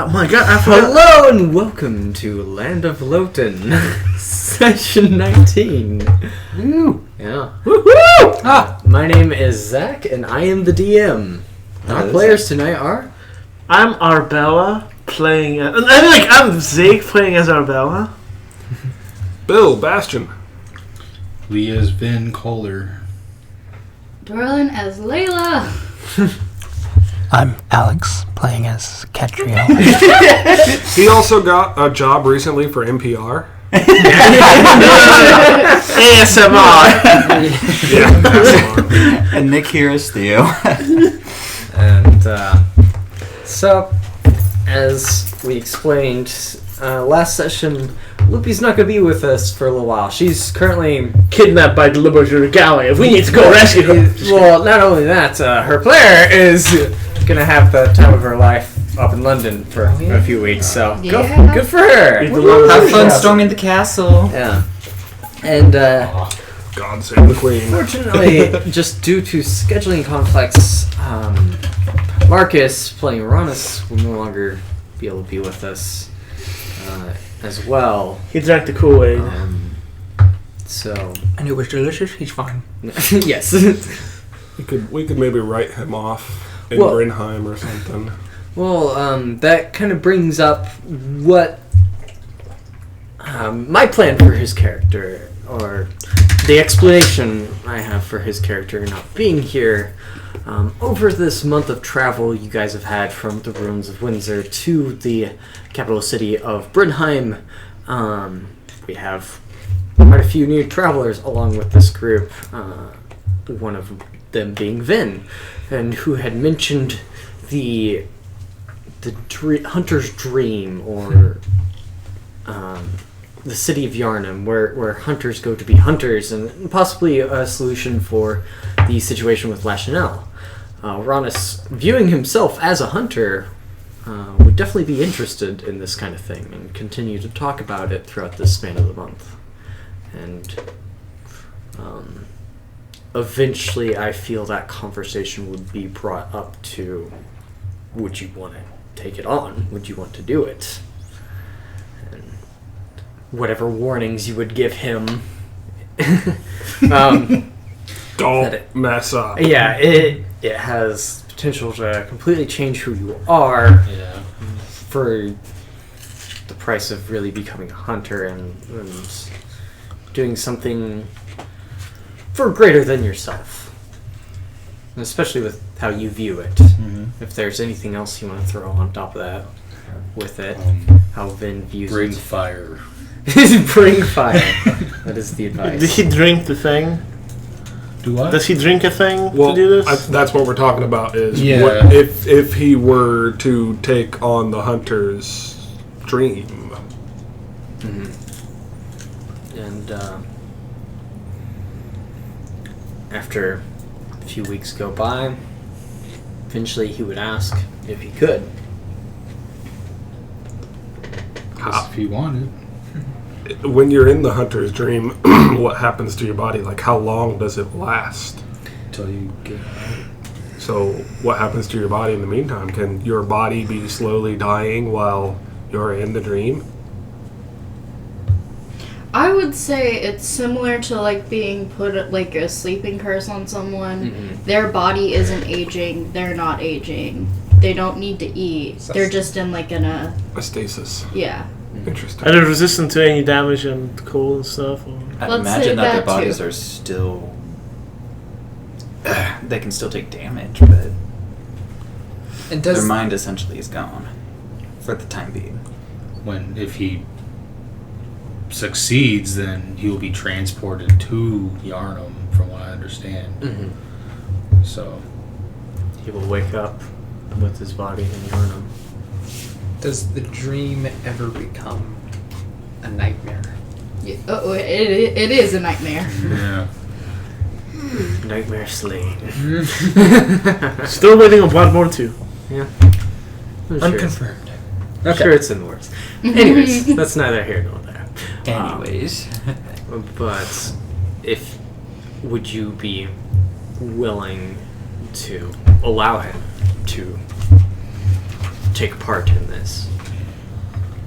Oh my god, I forgot. Hello and welcome to Land of Loten, Session 19. Woo! Yeah. Woohoo! My name is Zach and I am the DM. Our players tonight are... I'm Arbella playing as... I'm Zeke playing as Arbella. Bill Bastion. Leah's Vin Kohler. Dorlin as Layla. I'm Alex, playing as Catriel. He also got a job recently for NPR. ASMR. Yeah, that's And Nick here is Theo. And, so, as we explained last session, Loopy's not going to be with us for a little while. She's currently... Kidnapped by the Liberty Galley. We need to go rescue her. Well, not only that, her player is going to have the time of her life up in London for a few weeks, so Yeah. good for her. Have fun storming the castle. Yeah. And, God save the Queen. fortunately, just due to scheduling conflicts, Marcus, playing Uranus, will no longer be able to be with us as well. He drank the Kool-Aid. So, And it was delicious, he's fine. yes. We could maybe write him off in Well- Brenhiem or something. Well, that kind of brings up what my plan for his character, or the explanation I have for his character not being here. Over this month of travel you guys have had from the ruins of Windsor to the capital city of Brenhiem, we have quite a few new travelers along with this group, one of them being Vin, and who had mentioned the hunter's dream, or the city of Yarnum, where hunters go to be hunters, and possibly a solution for the situation with Lachanel. Uranus, viewing himself as a hunter, would definitely be interested in this kind of thing and continue to talk about it throughout this span of the month. And eventually I feel that conversation would be brought up to, would you want to take it on? Would you want to do it? And whatever warnings you would give him. Don't mess up. Yeah, it has potential to completely change who you are for the price of really becoming a hunter and doing something for greater than yourself. And especially with how you view it. Mm-hmm. If there's anything else you want to throw on top of that with it, how Vin views Bring it. fire. Bring fire. That is the advice. Did he drink the thing? Do what? Does he drink a thing Well, to do this? that's what we're talking about. Is Yeah. what, if he were to take on the hunter's dream. And after a few weeks go by, eventually he would ask if he could. If he wanted. When you're in the hunter's dream, what happens to your body? Like, how long does it last? Till you get out. So, what happens to your body in the meantime? Can your body be slowly dying while you're in the dream? I would say it's similar to like being put like a sleeping curse on someone. Mm-hmm. Their body isn't aging. They're not aging. They don't need to eat. They're just in like a A stasis. Interesting. Are they resistant to any damage and cold and stuff? Or? I Let's say imagine that their that bodies too. are still... they can still take damage, but And their mind essentially is gone. For the time being. If he succeeds, then he will be transported to Yarnum, from what I understand. Mm-hmm. So, He will wake up with his body in Yarnum. does the dream ever become a nightmare? Yeah. Oh, it is a nightmare. yeah. Nightmare Slade. Still waiting on Bloodborne 2. Yeah. I'm sure Unconfirmed. I'm sure it's in the works. Anyways, that's neither here nor there. Anyways. But would you be willing to allow him to take part in this.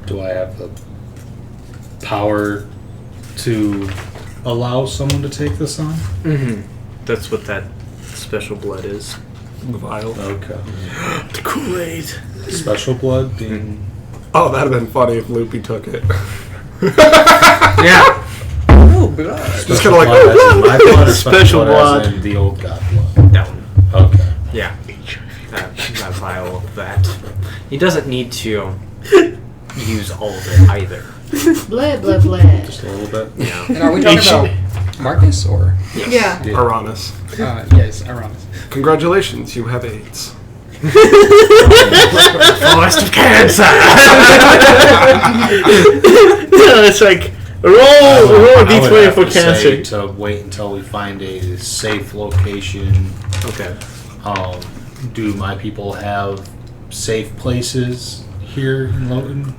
Do I have the power to allow someone to take this on? Mm-hmm. That's what that special blood is. The vial. Okay. The Kool-Aid. Special blood being... Oh, that'd have been funny if Loopy took it. Yeah. Oh, blood. Just kind of like, blood as in my blood or Special blood. as in the old god blood? That one. Okay. Yeah. That vial of that. He doesn't need to use all of it either. Blah blah blah. Just a little bit. Yeah. And are we talking about Marcus or? Yeah. Uranus. Yes, Aramis. Congratulations, you have AIDS. Forest of cancer. It's like roll a I would d20 have for to say cancer. to wait until we find a safe location. Okay. Do my people have safe places here in Loten?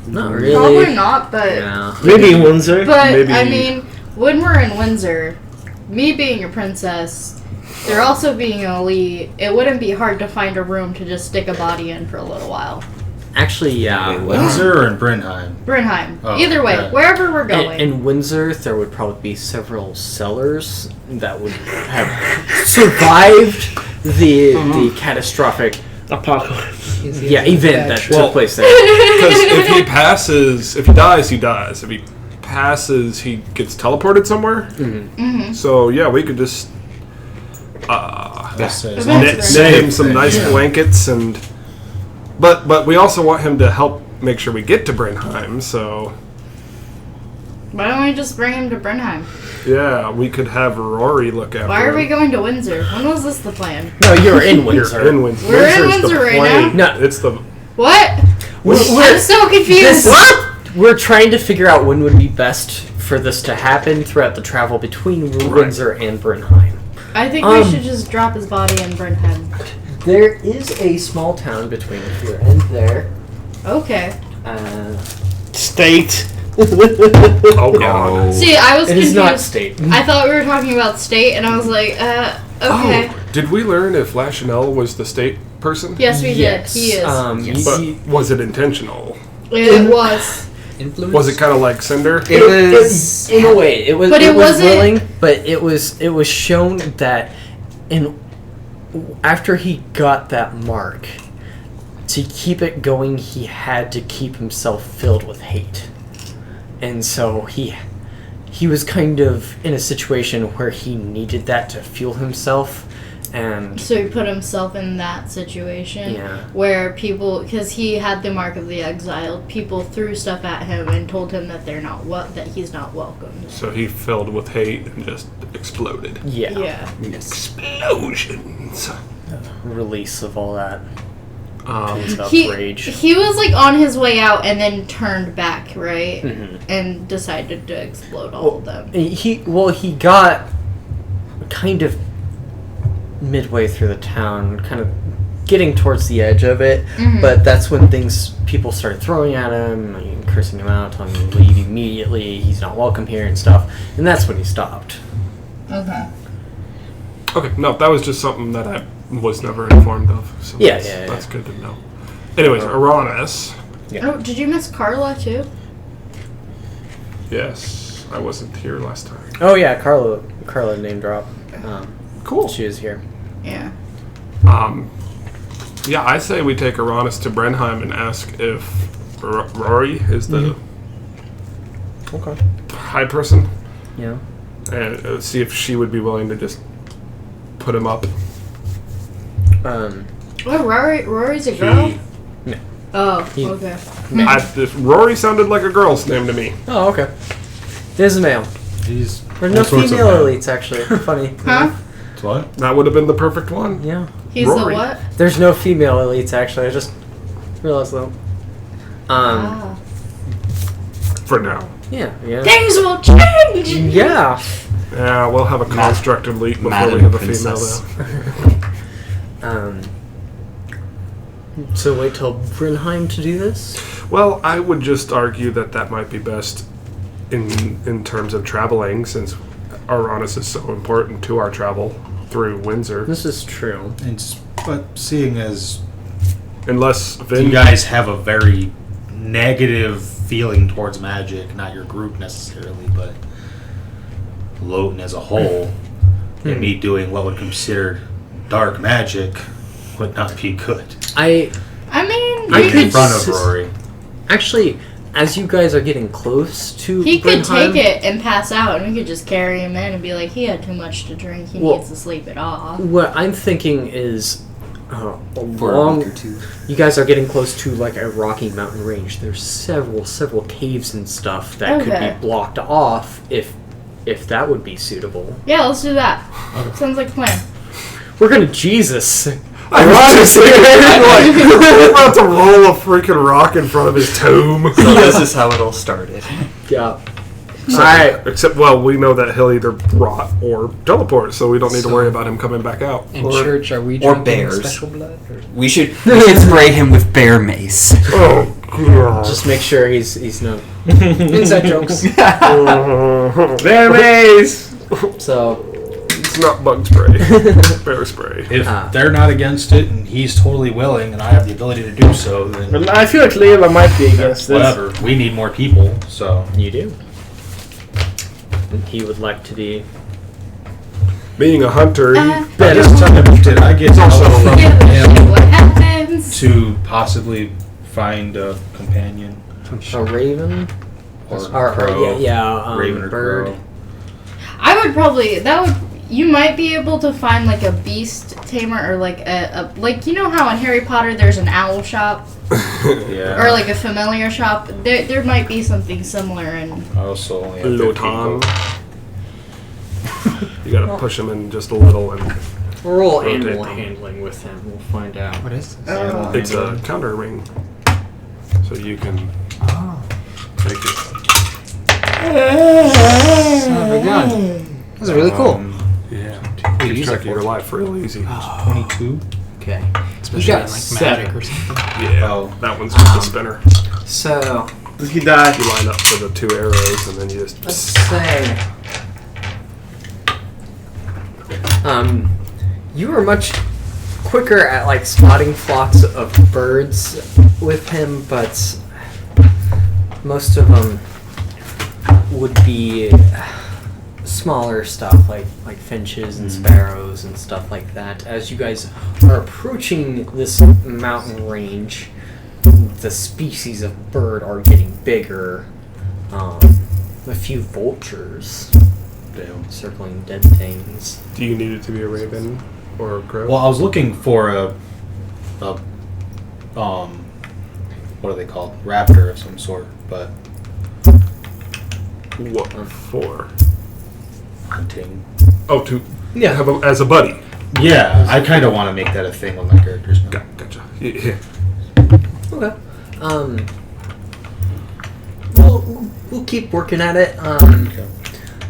Not really. Probably not, but Yeah. Maybe Windsor. But I mean, when we're in Windsor, me being a princess, there also being an elite, it wouldn't be hard to find a room to just stick a body in for a little while. Actually, yeah. In Windsor or in Brenhiem? Brenhiem. Oh, Either way, okay. wherever we're going. In Windsor, there would probably be several cellars that would have survived the catastrophic Apocalypse. event that Well- took place there. Because if he passes, if he dies, he dies. If he passes, he gets teleported somewhere. Mhm. So yeah, we could just Let's say, as Knit- long as knit, it's knit him safe, some then, nice yeah. blankets and. But we also want him to help make sure we get to Brenhiem. So Why don't we just bring him to Brenhiem? yeah, we could have Rori look after Why are him. we going to Windsor? When was this the plan? No, you're in Windsor. You're in Windsor. We're in Windsor's the Windsor right plane. now? No. It's the What? I'm so confused. We're trying to figure out when would be best for this to happen throughout the travel between Windsor and Brenhiem. I think we should just drop his body in Brenhiem. There is a small town between here and there. Okay. State. oh god. See, I was It confused. is not state. I thought we were talking about state, and I was like, okay. Oh, did we learn if Lachanel was the state person? Yes, we Yes. did. He is. But was it intentional? It was. Influence? Was it kind of like Cinder? It was. in a way, it was. But it was wasn't- willing, but it was shown that after he got that mark, to keep it going, he had to keep himself filled with hate, and so he was kind of in a situation where he needed that to fuel himself, and So he put himself in that situation Yeah. where people, because he had the mark of the exiled, people threw stuff at him and told him that that he's not welcome. So he filled with hate and just exploded. Yeah. Explosions. release of all that stuff, He rage. he was like on his way out and then turned back, right? Mhm. And decided to explode all of them. He got kind of midway through the town, kind of getting towards the edge of it, but that's when people started throwing at him, and cursing him out, telling him to leave immediately, he's not welcome here and stuff, and that's when he stopped. Okay. Okay, no, that was just something that I was never informed of. So Yeah, that's good to know. Anyways, Uranus. Yeah. Oh, did you miss Carla too? Yes, I wasn't here last time. Oh yeah, Carla name drop. Cool. She is here. Yeah. Yeah, I say we take Uranus to Brenhiem and ask if Rori is the Okay. high person, Yeah. and see if she would be willing to just put him up. Oh, Rory's a girl? He, Oh, He- okay. Rory sounded like a girl's name to me. Oh, okay. There's a male. He's There's all no sorts of female men. elites, actually. Funny. Huh? What? That would have been the perfect one. Yeah. He's Rory. the what? There's no female elites, actually. I just realized that. Ah. For now. Yeah. Things will change! Yeah. Yeah, we'll have a construct elite before Madam we have a Princess. female though. So wait till Brenhiem to do this? Well, I would just argue that might be best in terms of traveling, since Uranus is so important to our travel through Windsor. This is true. But seeing as Unless Vin... You guys have a very negative feeling towards magic, not your group necessarily, but Loten as a whole, and me doing what would consider dark magic would not be good. I mean, I we could In could, front of Rori. Actually, as you guys are getting close to he could Brenhiem, take it and pass out, and we could just carry him in and be like, he had too much to drink, he Well- needs to sleep it off. What I'm thinking is, For a week or two. you guys are getting close to like a rocky mountain range. There's several caves and stuff that could Okay. be blocked off if that would be suitable. Yeah, let's do that. Sounds like a plan. We're gonna Jesus. I was just thinking, like, we're about to roll a freaking rock in front of his tomb. So this is how it all started. Yeah. So, Alright. Except, well, we know that he'll either rot or teleport, so we don't need to worry about him coming back out. In church, are we or drinking bears. special blood? Or? We should spray him with bear mace. Oh, God. Just make sure he's no inside jokes. Bear maze! So It's not bug spray. Bear spray. If Ah. they're not against it and he's totally willing and I have the ability to do so, then But I feel like Leela might be against this. whatever. We need more people, so. you do. And he would like to be. Being a hunter, But this time, did I get help from Yeah, him what happens? to possibly find a companion? A raven? Or Or raven or bird. crow? I would probably, you might be able to find like a beast tamer or like like, you know how in Harry Potter there's an owl shop? Yeah. Or like a familiar shop? There might be something similar in... I also only have 15 Loten. gold. You gotta push him in just a little, and Roll Rotate animal them. handling with him. We'll find out. What is this? Oh. it's a counter ring. So you can take it. Son of a gun. This is really cool. Yeah. We Keeps use track it of your for life real easy. 22? Okay. especially got in, like seven. magic or something. Yeah. Oh. That one's just a spinner. So He died. You line up for the 2 arrows, and then you let's just... say You were much quicker at like spotting flocks of birds with him, but most of them would be smaller stuff like finches and sparrows and stuff like that. As you guys are approaching this mountain range, the species of bird are getting bigger. A few vultures circling dead things. Do you need it to be a raven or a crow? Well, I was looking for a what are they called? Raptor of some sort, but What for? hunting. Oh, to Yeah. have as a buddy. Yeah, I kind of want to make that a thing with my characters now. Gotcha. Yeah. Okay. We'll keep working at it. Okay.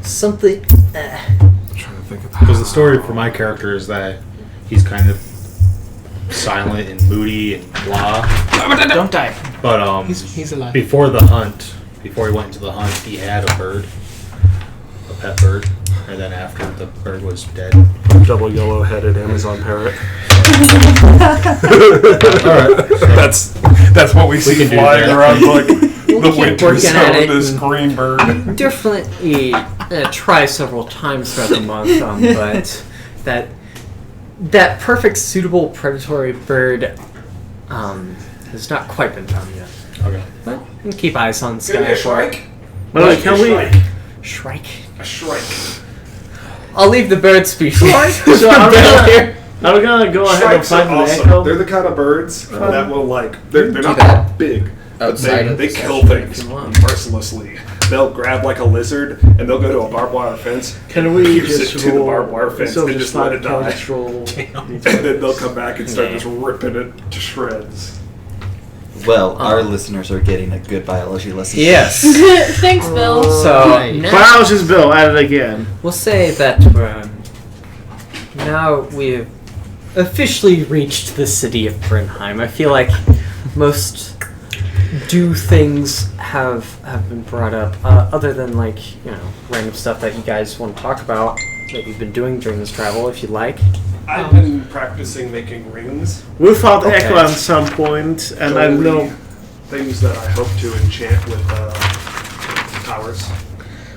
Something. I'm trying to think of Because the story for my character is that he's kind of silent and moody and blah. Don't die. But He's alive. before the hunt, before he went into the hunt, he had a bird, a pet bird, and then after the bird was dead. double yellow-headed Amazon parrot. All right, That's what we see can do flying that. around like We'll the keep winter working at zone. it This and- green bird. Definitely try several times throughout the month, but that perfect suitable predatory bird has not quite been found yet. Okay. But we'll keep eyes on the sky for it. Well, can we? Shrike. A shrike. I'll leave the bird species. So are we gonna go ahead and Shrikes find are the awesome. echo? They're the kind of birds that will they're not that that big. But outside of they the kill session. things mercilessly. They'll grab like a lizard and they'll go to a barbed wire fence Can we pierce just it to the roll? barbed wire fence so and just let it die. Just roll. and then they'll come back and start Yeah. just ripping it to shreds. well, our listeners are getting a good biology lesson. Yes. Thanks, Bill. So Right. now Biologist Bill at it again. we'll say that now we've officially reached the city of Brenhiem. I feel like most things have been brought up, other than like random stuff that you guys want to talk about that you've been doing during this travel, if you'd like. I've been practicing making rings. We fought Okay. Echo at some point, and I Only know. things that I hope to enchant with towers.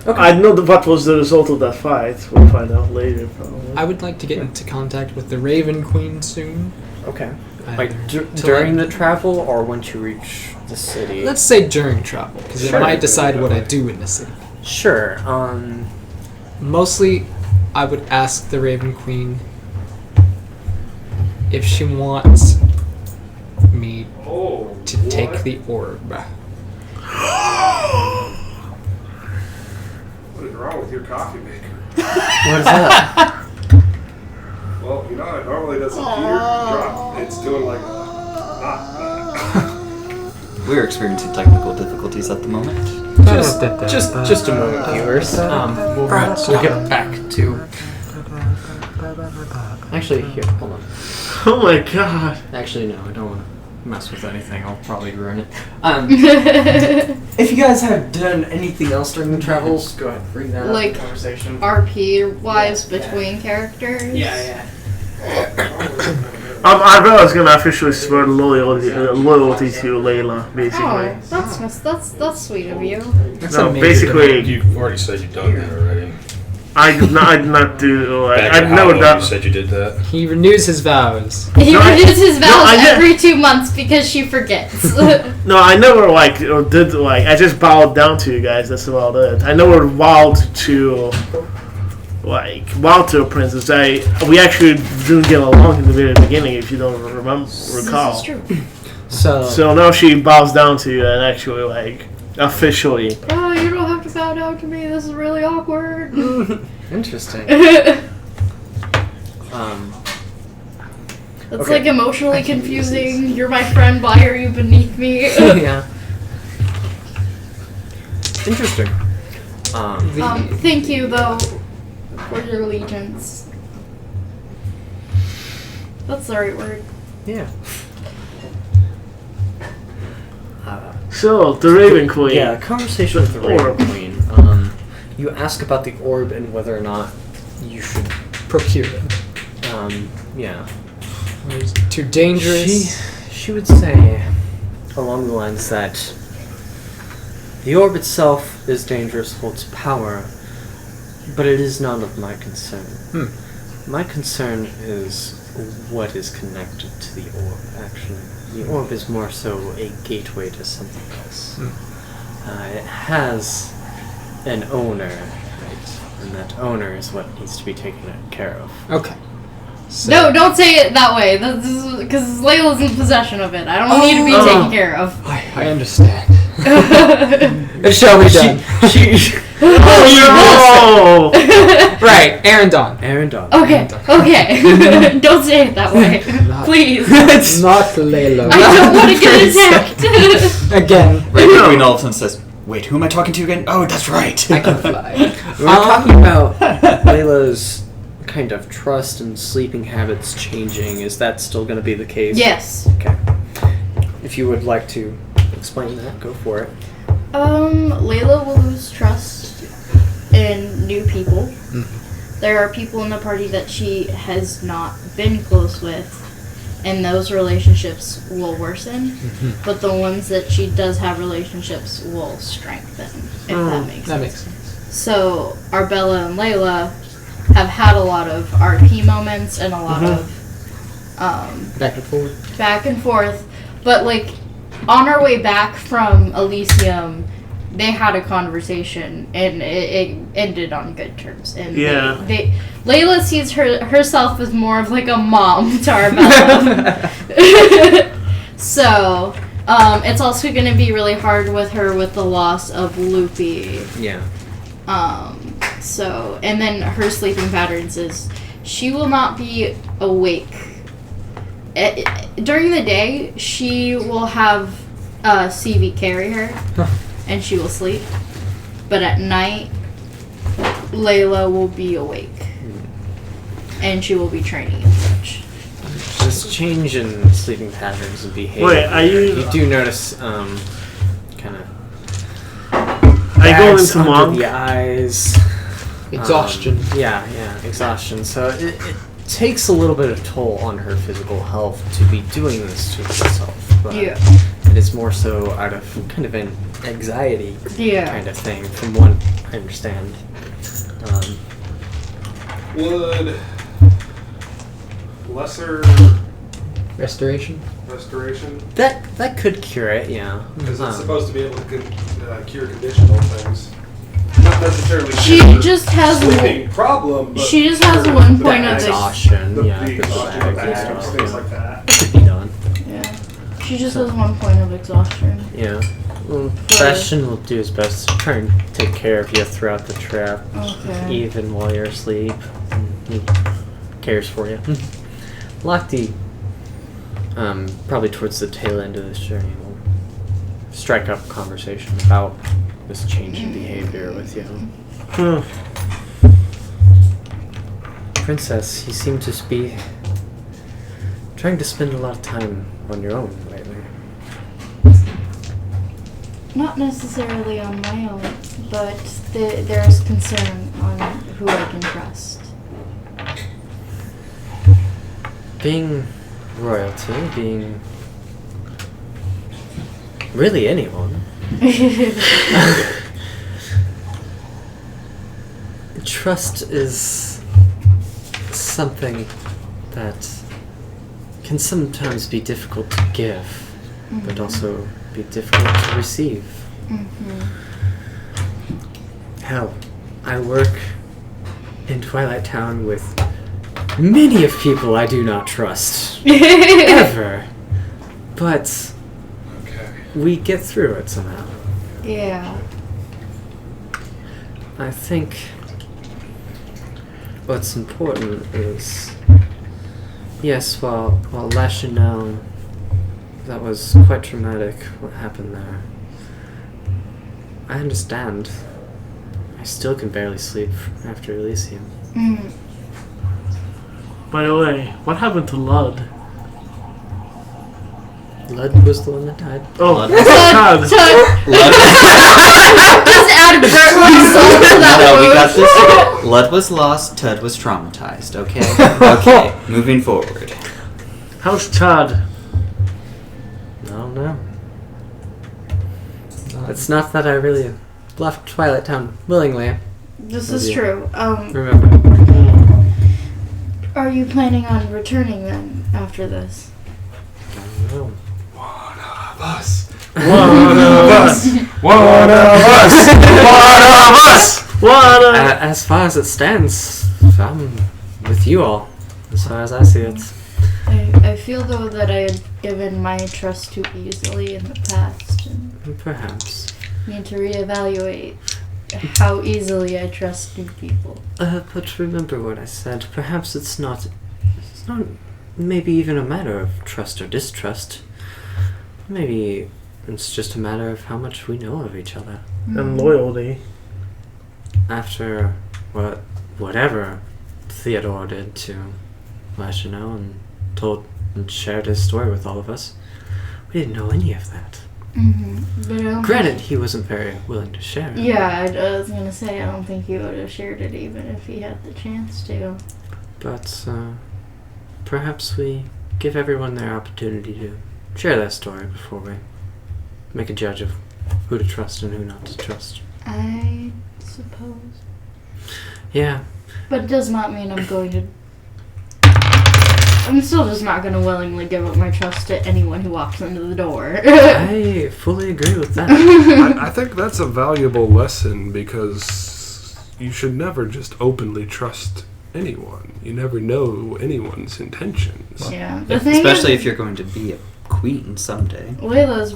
I know what was the result of that fight. We'll find out later, probably. I would like to get into contact with the Raven Queen soon. Okay. I- Like to during like- the travel or once you reach the city? Let's say during travel, because Sure. it might decide what I do in the city. Sure. Mostly, I would ask the Raven Queen if she wants me to take the orb. What is wrong with your coffee maker? What is that? Well, you know how it normally does a heater drop. It's doing like a We're experiencing technical difficulties at the moment. Just a moment, viewers. We'll get back to. Actually, here, hold on. Oh my god. Actually, no, I don't want to mess with anything. I'll probably ruin it. If you guys have done anything else during the travels, go ahead, bring that up Like, in the conversation. RP-wise between characters. Yeah. Arbella's gonna officially swear loyalty to Layla, basically. Oh, that's sweet of you. That's No, amazing. basically, You've already said you've done that already. I did not do. Like, Back I at never Halloween, done. you said you did that. He renews his vows. He No, I- renews his vows I did- every 2 months because she forgets. No, I never like or did like. I just bowed down to you guys. That's about it. I never vowed to a princess. We actually didn't get along in the very beginning. If you don't recall. This is true. So now she bows down to you and actually like officially. Oh, you don't have to bow down to me. This is really awkward. Interesting. It's Okay. like emotionally confusing. You're my friend. Why are you beneath me? Yeah. Interesting. Thank you though for your allegiance. That's the right word. Yeah. So the Raven Queen. Yeah, conversation with the The Raven orb. Queen. You ask about the orb and whether or not you should. Procure them. Yeah. It's too dangerous. She would say along the lines that the orb itself is dangerous for its power, but it is not of my concern. My concern is what is connected to the orb, actually. The orb is more so a gateway to something else. It has an owner, right? And that owner is what needs to be taken care of. Okay. So, No, don't say it that way. Because Layla's in possession of it. I don't need to be taken care of. I understand. It shall be done. Oh! Right, Aaron Dawn. Aaron Dawn. Okay. Don't say it that way. Please. Not Layla. I don't want to get attacked. Again, Raven Queen all of a sudden says, "Wait, who am I talking to again? Oh, that's right." I can fly. We're talking about Layla's kind of trust and sleeping habits changing. Is that still going to be the case? Yes. Okay. If you would like to explain that, go for it. Layla will lose trust in new people. There are people in the party that she has not been close with, and those relationships will worsen. But the ones that she does have relationships will strengthen, if that makes That sense. makes sense. So, Arbella and Layla have had a lot of RP moments and a lot of Back and forth. back and forth. But, like, on our way back from Elysium, they had a conversation, and it ended on good terms. And Yeah. Layla sees herself as more of, like, a mom to Arbella. So, it's also going to be really hard with her with the loss of Loopy. Yeah. So, and then her sleeping patterns is she will not be awake. During the day, she will have CV carry her, and she will sleep. But at night, Layla will be awake, and she will be training and such. This change in sleeping patterns and behavior. Wait, are you- You do notice, kind of. I go bags into under monk. the eyes. Exhaustion. Yeah, exhaustion. So takes a little bit of toll on her physical health to be doing this to herself. But Yeah. it is more so out of kind of an anxiety Yeah. kind of thing, from what I understand. Would lesser Restoration? restoration? That could cure it, yeah. Because it's supposed to be able to cure conditional things. Not necessarily She cure just has sleeping problem, but she just has cure one the point of exhaustion, the yeah, the the exhaustion bags of and bags, stuff, things yeah. like that. Could be done. Yeah. She just has 1 point of exhaustion. Yeah. Well, Bastion will do his best to try and take care of you throughout the trip, Okay. even while you're asleep. He cares for you. Lochte, probably towards the tail end of this journey, will strike up a conversation about this change in behavior with you. Princess, you seem to be trying to spend a lot of time on your own lately. Not necessarily on my own, but there's concern on who I can trust. Being royalty, being really anyone, trust is something that can sometimes be difficult to give, but also be difficult to receive. Hell, I work in Twilight Town with many of people I do not trust. Ever. But we get through it somehow. Yeah. I think what's important is, yes, while Lachenel, that was quite traumatic what happened there. I understand. I still can barely sleep after Elysium. By the way, what happened to Lud? Lud was the one that died. Oh, Lud. God. Just add Bertram's song to that No, we one. got this. Lud was lost, Tud was traumatized, okay? Okay, moving forward. How's Todd? I don't know. It's not that I really left Twilight Town willingly. This is true. Remember. Are you planning on returning then after this? I don't know. One of us. One of us. One of us. One of us. As far as it stands, I'm with you all. As far as I see it. I feel though that I had given my trust too easily in the past and Perhaps. need to reevaluate how easily I trust new people. But remember what I said. Perhaps it's not maybe even a matter of trust or distrust. Maybe it's just a matter of how much we know of each other. And loyalty. After whatever Theodore did to Lachenel and told and shared his story with all of us, we didn't know any of that. But I don't Granted, he wasn't very willing to share it. Yeah, I was gonna say I don't think he would have shared it even if he had the chance to. But perhaps we give everyone their opportunity to share their story before we make a judge of who to trust and who not to trust. I suppose. Yeah. But it does not mean I'm going to. I'm still just not going to willingly give up my trust to anyone who walks into the door. I fully agree with that. I think that's a valuable lesson because you should never just openly trust anyone. You never know anyone's intentions. Yeah. The thing Especially is, if you're going to be a queen someday. Layla's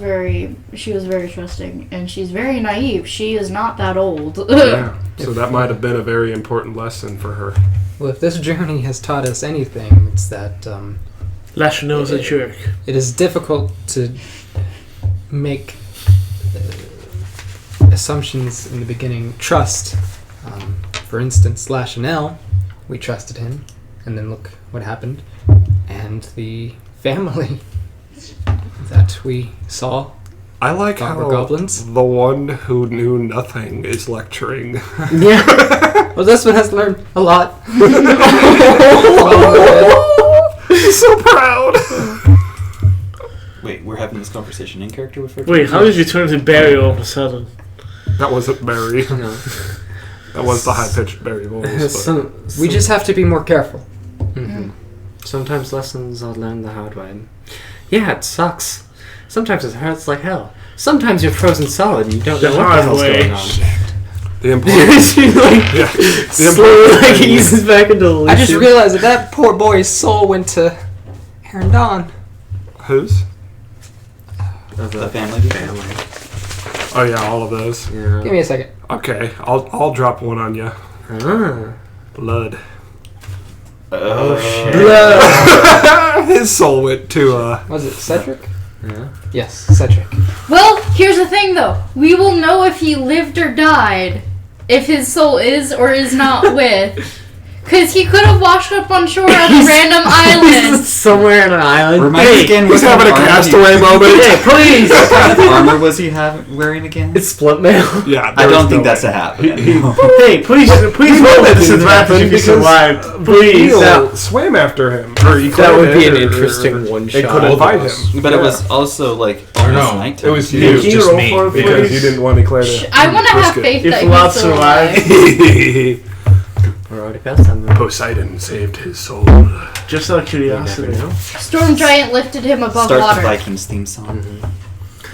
she was very trusting, and she's very naive. She is not that old. Yeah. So that might have been a very important lesson for her. Well, if this journey has taught us anything, it's that Lachenel's a jerk. it is difficult to make assumptions in the beginning. Trust. For instance, Lachenel, we trusted him, and then look what happened. And the family that we saw I like Thought how we're goblins? the one who knew nothing is lecturing. Yeah. Well, this one has learned a lot. He's so proud. Wait, we're having this conversation in character with her? Wait, how did you turn to Barry all of a sudden? That wasn't Barry. No. That was the high-pitched Barry voice. We just have to be more careful. Mhm. Sometimes lessons are learned the hard way. Yeah, it sucks. Sometimes it hurts like hell. Sometimes you're frozen solid and you don't know The what the hard hell's way. going on. The important. She like Yeah. The slowly important like thing- eases back into the I just realized that poor boy's soul went to Aaron Dawn. Whose? of The family? Oh yeah, all of those. Give Yeah. me a second. Okay, I'll drop one on you. Ah. Blood. Oh, shit. His soul went to Was it Cedric? Yeah. Yes, Cedric. Well, here's the thing though. We will know if he lived or died if his soul is or is not with. Because he could have washed up on shore on a random island. Somewhere on an island. Remind me again, He's what kind having a of armor castaway moment. Hey, please! What kind of armor was he wearing again? It's split mail. Yeah, I there don't was think no that's way. a happen. Hey, please roll that disadvantage if you survived. Please. Neil swam after him. Or he That would be an claimed it, or interesting one They shot. couldn't Both fight of us. him. But it was also like Or almost no. nighttime. It was It you. was Can you just roll me. for it, Because please? you didn't want to declare that. I want to have Risk it. faith If that Lot he's still survived. alive. We're already past that move. Poseidon saved his soul. Just out of curiosity. Storm Giant lifted him above Start the water. Vikings theme song.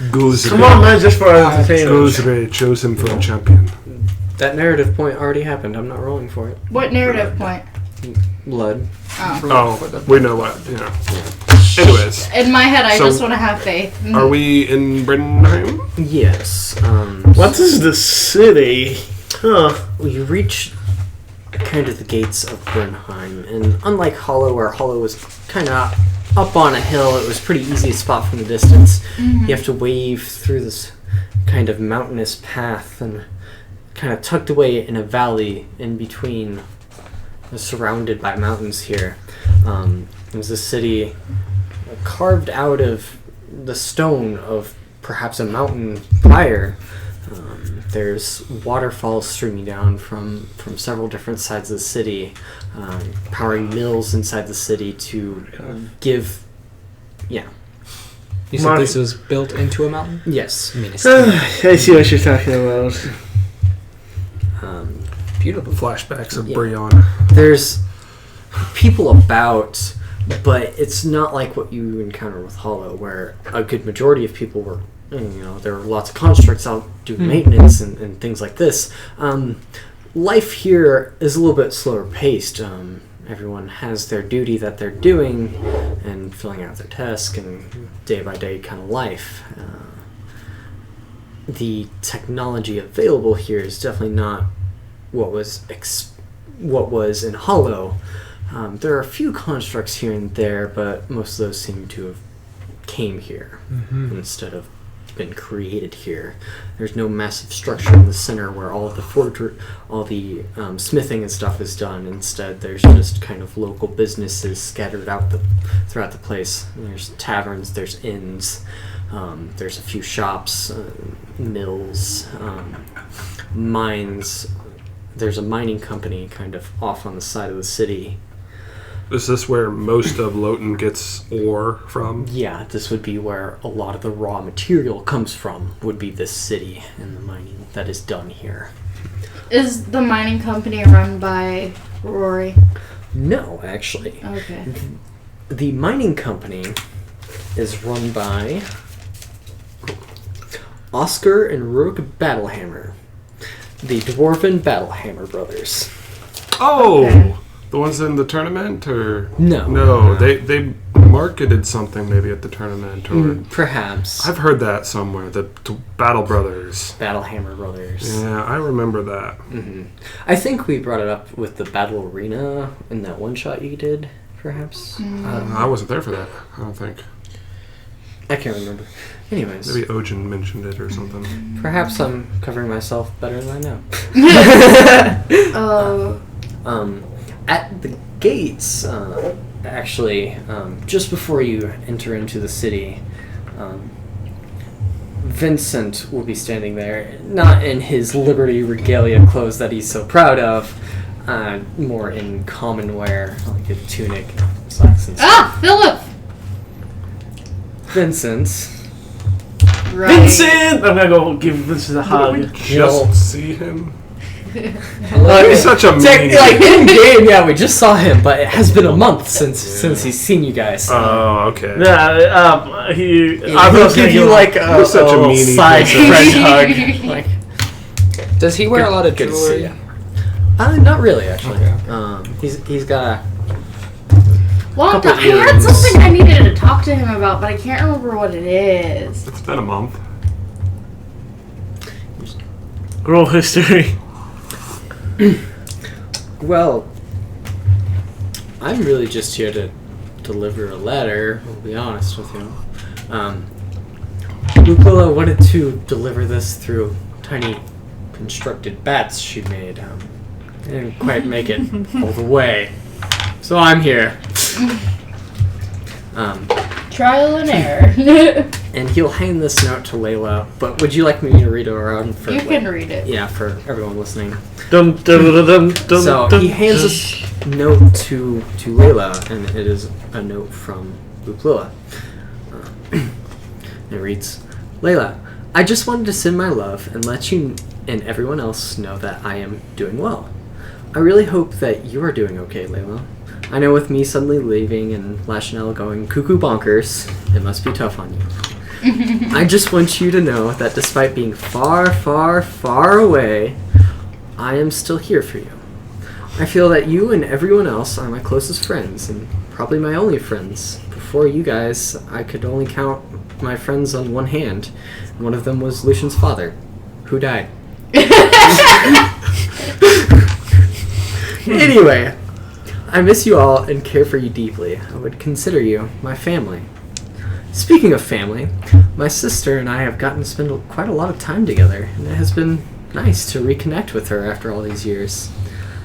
Goose Come on, man, just for our entertainment. Goose chose him for a champion. That narrative point already happened. I'm not rolling for it. What narrative point? Blood. Oh. Oh, we know what. Yeah. Anyways, In my head, I So- just want to have faith. are we in Brenhiem? Yes. What is the city? Huh. We reach kind of the gates of Brenhiem, and unlike Hollow, where Hollow was kind of up on a hill, it was pretty easy to spot from the distance. You have to wave through this kind of mountainous path and kind of tucked away in a valley in between, surrounded by mountains here. There's a city carved out of the stone of perhaps a mountain prior. There's waterfalls streaming down from several different sides of the city, powering mills inside the city to give. Yeah. You said this was built into a mountain? Yes. I mean, it's I see what you're talking about. beautiful. Flashbacks of Yeah. Brion. There's people about, but it's not like what you encounter with Hollow, where a good majority of people were, there were lots of constructs out doing maintenance and things like this. Life here is a little bit slower paced. Everyone has their duty that they're doing and filling out their task and day by day kind of life. The technology available here is definitely not what was in Hollow. There are a few constructs here and there, but most of those seem to have came here instead of been created here. There's no massive structure in the center where all of the smithing and stuff is done. Instead, there's just kind of local businesses scattered out throughout the place. There's taverns, there's inns, there's a few shops, mills, mines. There's a mining company kind of off on the side of the city. Is this where most of Loten gets ore from? Yeah, this would be where a lot of the raw material comes from, would be this city and the mining that is done here. Is the mining company run by Rori? No, actually. Okay. The mining company is run by Oscar and Rook Battlehammer, the Dwarven Battlehammer brothers. Oh! Okay. The ones in the tournament? Or No. No, they marketed something maybe at the tournament. Or Perhaps. I've heard that somewhere. The Battle Brothers. Battlehammer brothers. Yeah, I remember that. I think we brought it up with the Battle Arena in that one shot you did, perhaps. I wasn't there for that, I don't think. I can't remember. Anyways, Maybe Ojin mentioned it or something. perhaps I'm covering myself better than I know. Oh. At the gates, actually, just before you enter into the city, Vincent will be standing there, not in his Liberty Regalia clothes that he's so proud of, more in common wear, like a tunic, slacks and stuff. Ah, Philip! Vincent. Right. Vincent! I'm gonna go give Vincent a hug. Just see him. Like, He's such a mean. like in game, yeah, we just saw him, but it has been a month since he's seen you guys. Oh, okay. Yeah, He'll give you like a, You're such a little meanie, side Vincent. friend hug. Like, Does he wear a lot of good to see jewelry? you. Not really, actually. Okay. He's got a. Well, Couple I had earrings. something I needed to talk to him about, but I can't remember what it is. It's been a month. Roll history. Well, I'm really just here to deliver a letter, I'll be honest with you. Lupilla wanted to deliver this through tiny constructed bats she made. Didn't quite make it all the way. So I'm here. Trial and error. And he'll hand this note to Layla, but would you like me to read it around for You can read it. Yeah, for everyone listening. Dun, dun, dun, dun, dun, So dun, he hands dun. this note to Layla, and it is a note from Lupilla. It reads, Layla, I just wanted to send my love and let you and everyone else know that I am doing well. I really hope that you are doing okay, Layla. I know with me suddenly leaving and Lachanel going cuckoo bonkers, it must be tough on you. I just want you to know that despite being far, far, far away, I am still here for you. I feel that you and everyone else are my closest friends, and probably my only friends. Before you guys, I could only count my friends on one hand. One of them was Lucian's father, who died. Anyway, I miss you all and care for you deeply. I would consider you my family. Speaking of family, my sister and I have gotten to spend quite a lot of time together, and it has been nice to reconnect with her after all these years.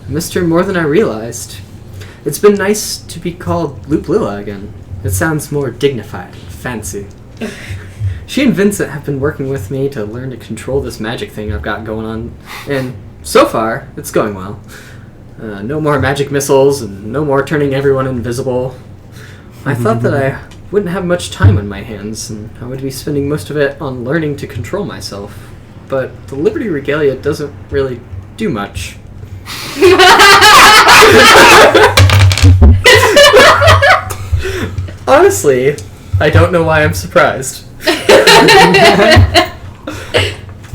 I missed her more than I realized. It's been nice to be called Lupilla again. It sounds more dignified and fancy. She and Vincent have been working with me to learn to control this magic thing I've got going on, and so far, it's going well. No more magic missiles, and no more turning everyone invisible. I thought that I wouldn't have much time on my hands, and I would be spending most of it on learning to control myself. But the Liberty Regalia doesn't really do much. Honestly, I don't know why I'm surprised.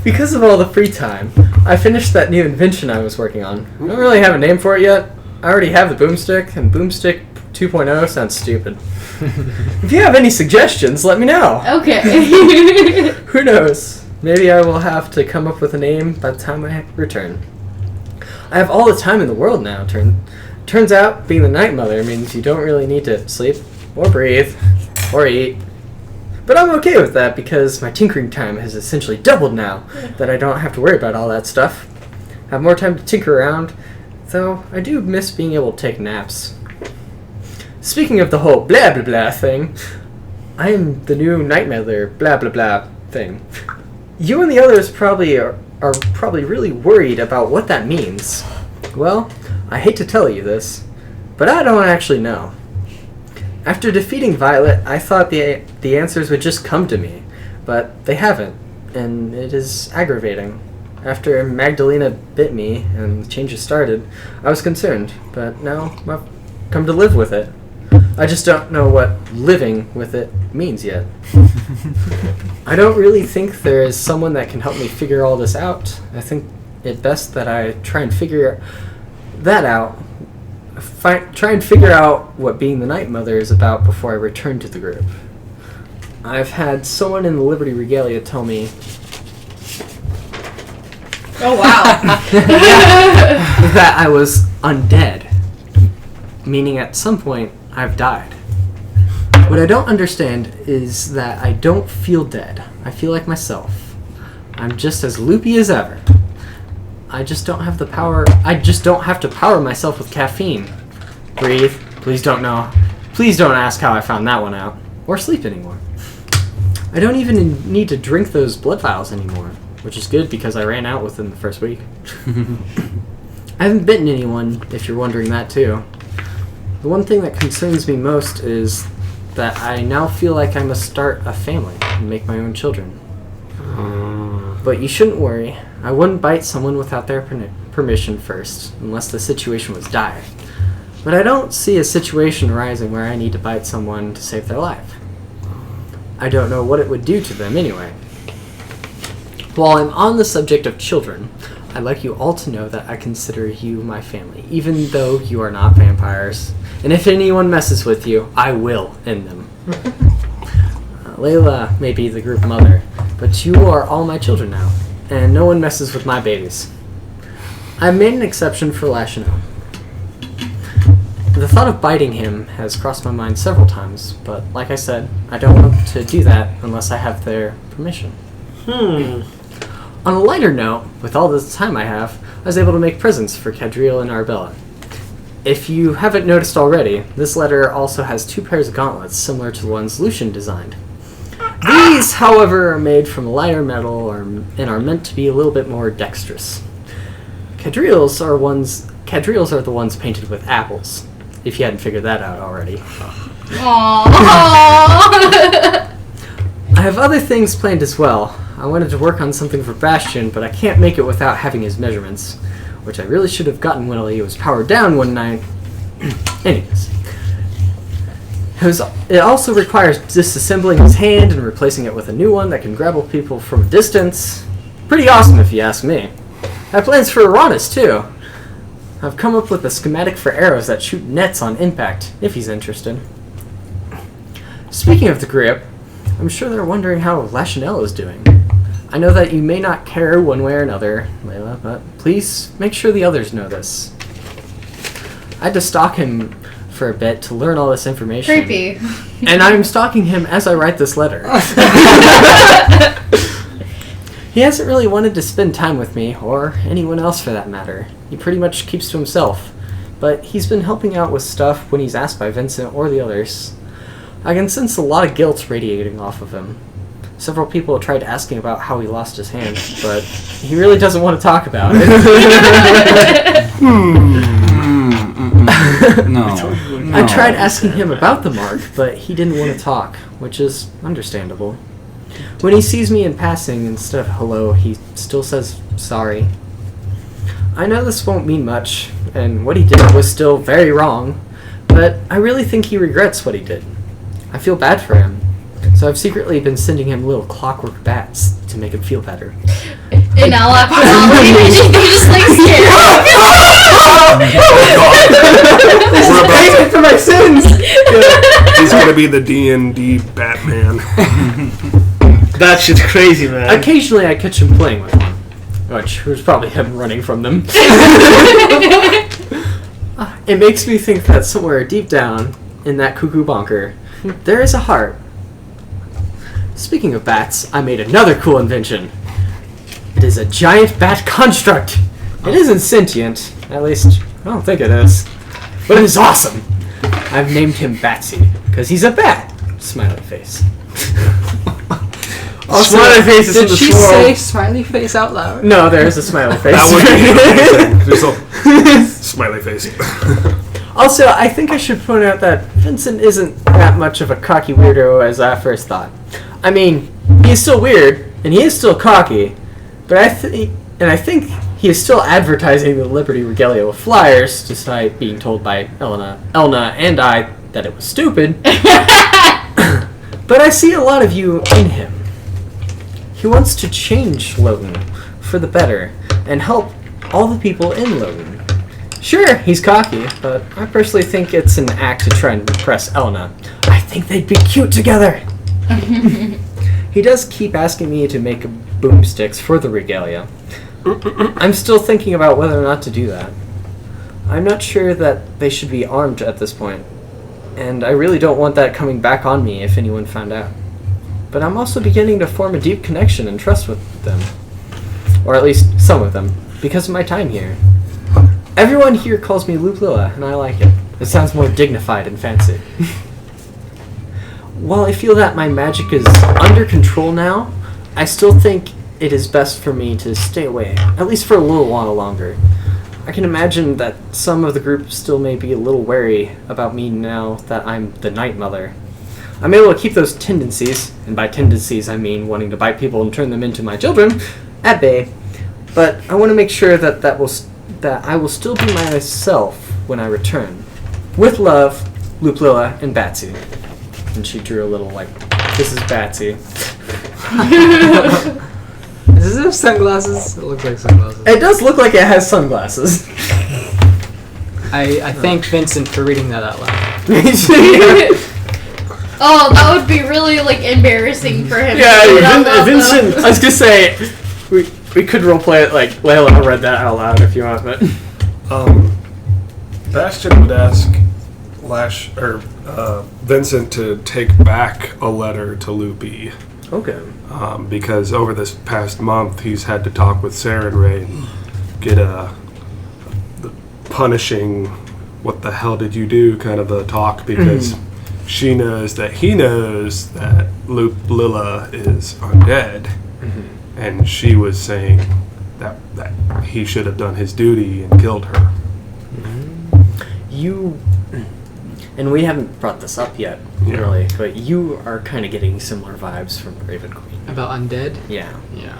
Because of all the free time, I finished that new invention I was working on. I don't really have a name for it yet. I already have the boomstick, and boomstick 2.0 sounds stupid. If you have any suggestions, let me know. Okay. Who knows? Maybe I will have to come up with a name by the time I return. I have all the time in the world now. Turns out, being the Night Mother means you don't really need to sleep, or breathe, or eat. But I'm okay with that because my tinkering time has essentially doubled now that I don't have to worry about all that stuff. I have more time to tinker around, though I do miss being able to take naps. Speaking of the whole blah blah blah thing, I am the new Night Mother blah blah blah thing. You and the others probably are probably really worried about what that means. Well, I hate to tell you this, but I don't actually know. After defeating Violet, I thought the answers would just come to me, but they haven't, and it is aggravating. After Magdalena bit me and the changes started, I was concerned, but now I've come to live with it. I just don't know what living with it means yet. I don't really think there is someone that can help me figure all this out. I think it best that I try and figure that out. Try and figure out what being the Night Mother is about before I return to the group. I've had someone in the Liberty Regalia tell me Oh, wow. that I was undead, meaning at some point I've died. What I don't understand is that I don't feel dead. I feel like myself. I'm just as loopy as ever. I just don't have the power. I just don't have to power myself with caffeine. Breathe. Please don't know. Please don't ask how I found that one out. Or sleep anymore. I don't even need to drink those blood vials anymore, which is good because I ran out within the first week. I haven't bitten anyone, if you're wondering that too. The one thing that concerns me most is that I now feel like I must start a family and make my own children. But you shouldn't worry. I wouldn't bite someone without their permission first, unless the situation was dire. But I don't see a situation arising where I need to bite someone to save their life. I don't know what it would do to them anyway. While I'm on the subject of children, I'd like you all to know that I consider you my family, even though you are not vampires. And if anyone messes with you, I will end them. Layla may be the group mother, but you are all my children now, and no one messes with my babies. I've made an exception for Lashino. The thought of biting him has crossed my mind several times, but like I said, I don't want to do that unless I have their permission. On a lighter note, with all this time I have, I was able to make presents for Cadriel and Arbella. If you haven't noticed already, this letter also has 2 pairs of gauntlets similar to the ones Lucian designed. These, however, are made from lighter metal and are meant to be a little bit more dexterous. Cadriel's are the ones painted with apples, if you hadn't figured that out already. Aww. I have other things planned as well. I wanted to work on something for Bastion, but I can't make it without having his measurements, which I really should have gotten when he was powered down one night. Anyways. It also requires disassembling his hand and replacing it with a new one that can grapple people from a distance. Pretty awesome if you ask me. I have plans for Uranus too. I've come up with a schematic for arrows that shoot nets on impact, if he's interested. Speaking of the grip, I'm sure they're wondering how Lachanel is doing. I know that you may not care one way or another, Layla, but please make sure the others know this. I had to stalk him for a bit to learn all this information. Creepy. And I'm stalking him as I write this letter. He hasn't really wanted to spend time with me, or anyone else for that matter. He pretty much keeps to himself. But he's been helping out with stuff when he's asked by Vincent or the others. I can sense a lot of guilt radiating off of him. Several people have tried asking about how he lost his hand, but he really doesn't want to talk about it. No. I tried asking him about the mark, but he didn't want to talk, which is understandable. When he sees me in passing, instead of hello, he still says sorry. I know this won't mean much, and what he did was still very wrong, but I really think he regrets what he did. I feel bad for him, so I've secretly been sending him little clockwork bats to make him feel better. And now after all, you just like scared. We're about Payment for my sins! He's gonna be the D&D Batman. That shit's crazy, man. Occasionally I catch him playing with one, which was probably him running from them. It makes me think that somewhere deep down in that cuckoo bonker, there is a heart. Speaking of bats, I made another cool invention. It is a giant bat construct. It isn't sentient, at least I don't think it is, but it is awesome. I've named him Batsy because he's a bat. Smiley face. Also, smiley face is in Did the she swirl. say smiley face out loud? No, there is a smiley face. That would be amazing. Just a smiley face. Also, I think I should point out that Vincent isn't that much of a cocky weirdo as I first thought. I mean, he is still weird, and he is still cocky, but I think he is still advertising the Liberty Regalia with flyers, despite being told by Elna and I that it was stupid. But I see a lot of you in him. He wants to change Loten for the better and help all the people in Loten. Sure, he's cocky, but I personally think it's an act to try and impress Elna. I think they'd be cute together. He does keep asking me to make boomsticks for the regalia. I'm still thinking about whether or not to do that. I'm not sure that they should be armed at this point, and I really don't want that coming back on me if anyone found out. But I'm also beginning to form a deep connection and trust with them. Or at least some of them, because of my time here. Everyone here calls me Luke Lilla, and I like it. It sounds more dignified and fancy. while I feel that my magic is under control now, I still think it is best for me to stay away, at least for a little while longer. I can imagine that some of the group still may be a little wary about me now that I'm the Night Mother. I'm able to keep those tendencies, and by tendencies I mean wanting to bite people and turn them into my children, at bay. But I want to make sure that I will still be myself when I return. With love, Lupilla and Batsy. And she drew a little this is Batsy. Does it have sunglasses? It looks like sunglasses. It does look like it has sunglasses. I thank Vincent for reading that out loud. Oh, that would be really embarrassing for him. Yeah, Vincent. I was gonna say we could roleplay it like Layla read that out loud if you want, but Bastion would ask Vincent to take back a letter to Loopy. okay. Because over this past month he's had to talk with Sarah and Ray and get the punishing what the hell did you do kind of a talk because she knows that he knows that Lila is undead and she was saying that he should have done his duty and killed her. You, and we haven't brought this up yet, really, but you are kind of getting similar vibes from Raven Queen. About undead? Yeah. Yeah,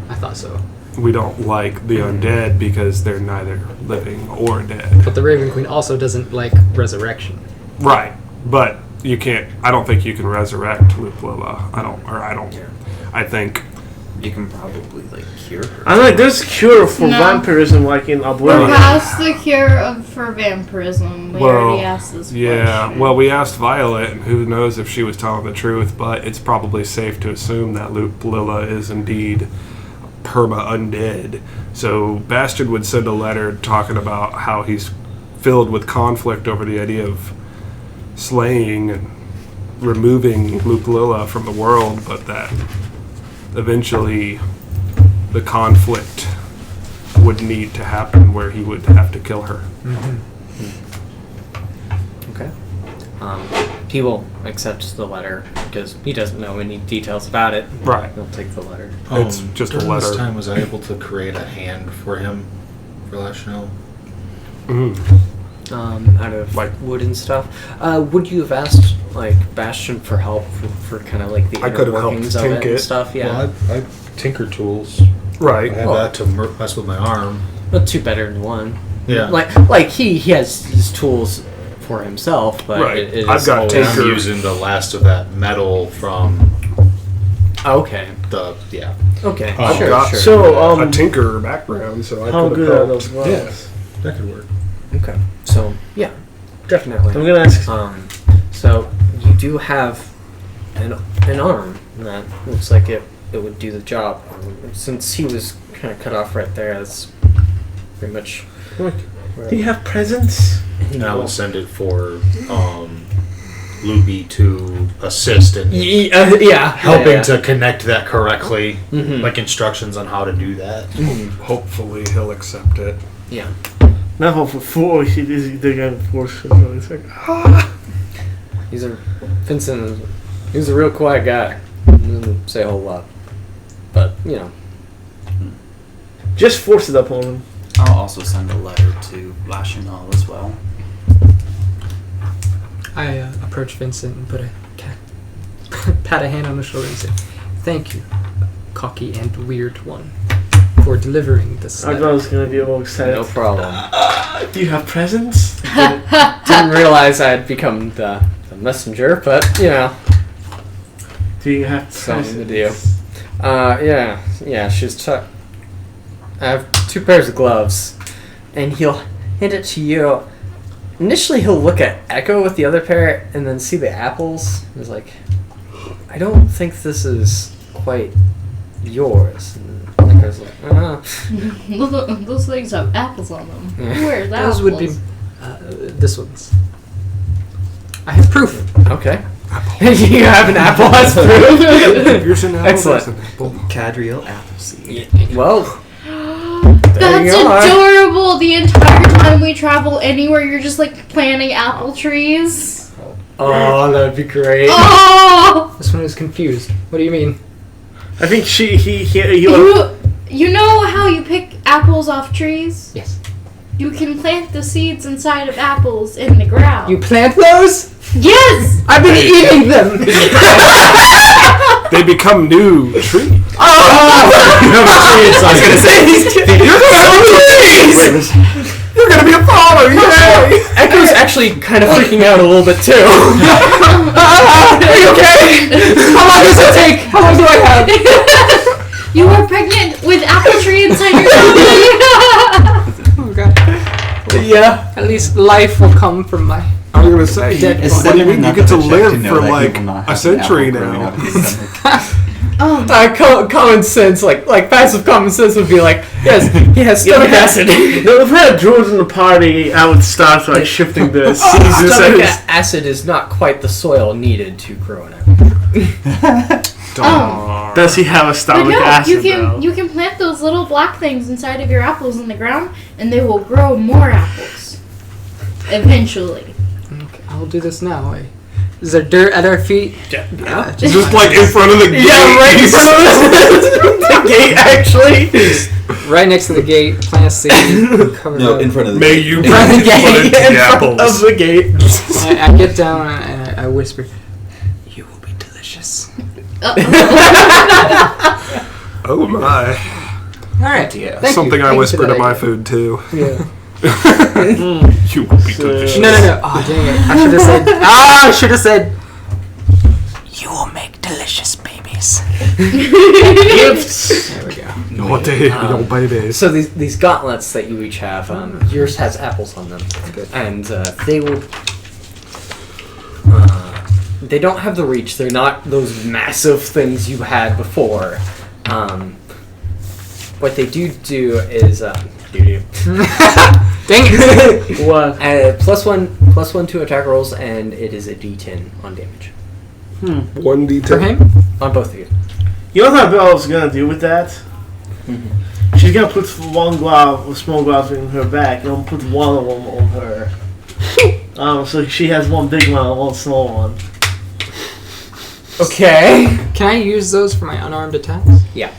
I thought so. We don't like the undead because they're neither living or dead. But the Raven Queen also doesn't like resurrection. Right, but you can't. I don't think you can resurrect Lupilla. I think You can probably cure her. I'm like, there's cure for No. vampirism in We're Oblivion. past the cure for vampirism. We already asked this question. Well, we asked Violet, and who knows if she was telling the truth, but it's probably safe to assume that Lupilla is indeed perma-undead. So Bastard would send a letter talking about how he's filled with conflict over the idea of slaying and removing Lupilla from the world, but that eventually the conflict would need to happen where he would have to kill her. Okay. He will accept the letter because he doesn't know any details about it. Right. He'll take the letter. It's just a during letter. This time, was I able to create a hand for him for Lashno? Out of wood and stuff. Would you have asked Bastion for help for kind of the I inner could have helped workings of it tink and it. stuff? Yeah. Well, I tinker tools. Right. I had that to mess with my arm. But two better than one. Yeah. He has his tools for himself, but Right. it I've is got always- tinker. I'm using the last of that metal from Okay. Okay. I've sure. got Sure. So, a tinker background, so I how could good have are helped. those gloves? Yeah. That could work. Okay. So yeah, definitely. I'm gonna ask. So you do have an arm that looks like it would do the job. Since he was kind of cut off right there, that's pretty much. Do you have presents? And I would send it for Luby to assist in helping to connect that correctly, like instructions on how to do that. Hopefully he'll accept it. Yeah. Not hopeful. They're gonna force it. It's like, Vincent. He's a real quiet guy. He doesn't say a whole lot, but just force it upon him. I'll also send a letter to Lashunal as well. I approach Vincent and put pat a hand on the shoulder and say, "Thank you, cocky and weird one, for delivering this I letter." thought I was gonna be all excited. no problem. Do you have presents? Didn't realize I'd become the messenger, but Do you have something to presents? do. Yeah. She's I have 2 pairs of gloves, and he'll hand it to you. Initially, he'll look at Echo with the other pair, and then see the apples. He's like, "I don't think this is quite yours." And Echo's like, Those things have apples on them. Yeah. Where's that? Those would be this one's. I have proof. "Okay." You have an apple as proof. Here's an apple. Excellent. there's an apple. Cadriel Appleseed. Well, That's you are. adorable. The entire time we travel anywhere, you're just planting apple trees. Oh, that'd be great. Oh! This one is confused. What do you mean? I think he You know how you pick apples off trees? Yes. You can plant the seeds inside of apples in the ground. You plant those? Yes! I've been eating them! They become new trees. You're gonna be a farmer! Yay! Echo's actually kind of freaking out a little bit too. Are you okay? How long does it take? How long do I have? You were pregnant with apple tree inside your tummy! Oh god. Yeah. At least life will come from my... I was gonna say, Dead what It's do you similar mean? You enough get to of a check live know for that he like will not a have century century growing now. out of his stomach. Common sense, like passive common sense would be like, yes, he has stomach acid. No, if we had drones in the party, I would start like shifting the Stomach seasons. acid is not quite the soil needed to grow an apple. Does he have a But stomach no, acid though? you can plant those little black things inside of your apples in the ground, and they will grow more apples. Eventually. Okay, I'll do this now. Is there dirt at our feet? Yeah. Just like in front of the gate. Yeah, right in front of the gate, actually. Right next to the gate, plant a seed, cover No, it in up. front of the May gate. you In front of the put gate. it to In the front apples. of the gate. I get down and I whisper, "You will be delicious." Oh my. Alright. Yeah. Thank Something you. I Thank you whisper for to that my idea. food too. Yeah. You will be So- delicious. No. Oh, dang it. I should have said. I should have said. You will make delicious babies. Gifts. There we go. Naughty little babies. So these gauntlets that you each have, yours has apples on them, and they will. They don't have the reach. They're not those massive things you had before. What they do is Dang it. What? +1 to attack rolls, and it is a D10 on damage 1d10. For him? on both of you. You know what Bella's gonna do with that? She's gonna put one glove, a small glove in her back, and put one of them on her. So she has one big one and one small one. Okay. Can I use those for my unarmed attacks? Yeah.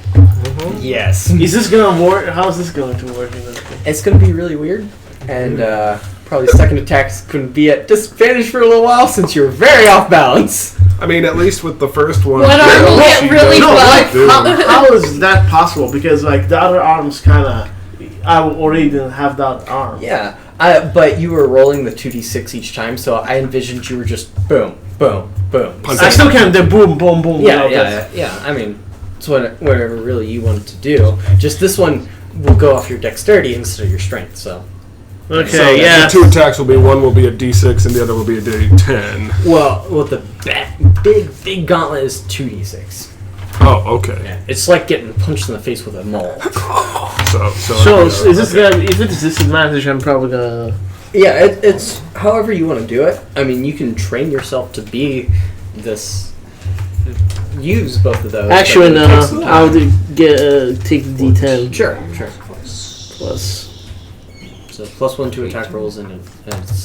Yes. Is this gonna work? How is this going to work in this game? It's going to be really weird, and probably second attacks couldn't be at disadvantage for a little while since you're very off balance. I mean, at least with the first one. One arm will get she really knows what like, to do. how is that possible? Because like the other arms kind of, I already didn't have that arm. Yeah. But you were rolling the 2d6 each time, so I envisioned you were just boom, boom, boom. I still can do boom, boom, boom. Yeah, without yeah, that. yeah. I mean, it's whatever really you wanted to do. Just this one will go off your dexterity instead of your strength, so. Okay, So yeah. The two attacks will be one will be a d6 and the other will be a d10. Well, the big gauntlet is 2d6. Oh, okay. Yeah. It's like getting punched in the face with a maul. So is this gonna? If it's disadvantage, I'm probably gonna. Yeah, it's however you want to do it. I mean, you can train yourself to be this. Use both of those. Actually, but it no. takes some time. I'll take the D10 Sure. plus. So +1 to attack rolls and it's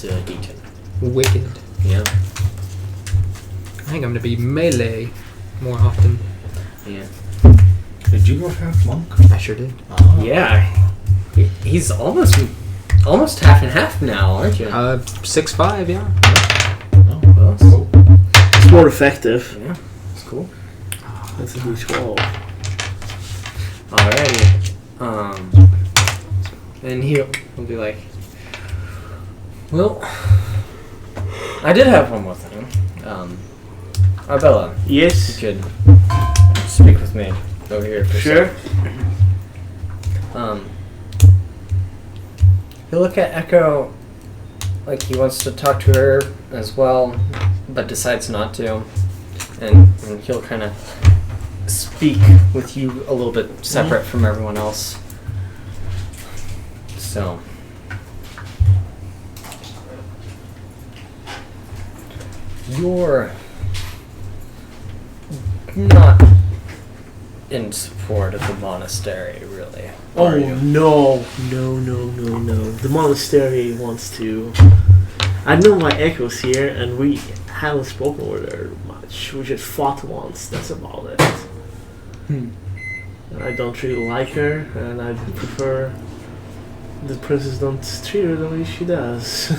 D10. Wicked. Yeah. I think I'm gonna be melee more often. Yeah. Did you go half monk? I sure did. Oh. Yeah. He's almost half and half now, aren't you? 6'5", yeah. Oh, Well, cool. It's more effective. yeah. It's cool. That's a D12. Alrighty. And he'll be like, well, I did have one more thing. Arbella, you Yes. could speak with me over here for a Sure. second. He'll look at Echo like he wants to talk to her as well, but decides not to. And he'll kind of speak with you a little bit separate from everyone else. So. You're not in support of the monastery, really. Oh are you? no. The monastery wants to. I know my Echo's here, and we haven't spoken with her much. We just fought once. That's about it. And I don't really like her, and I prefer the princess don't treat her the way she does.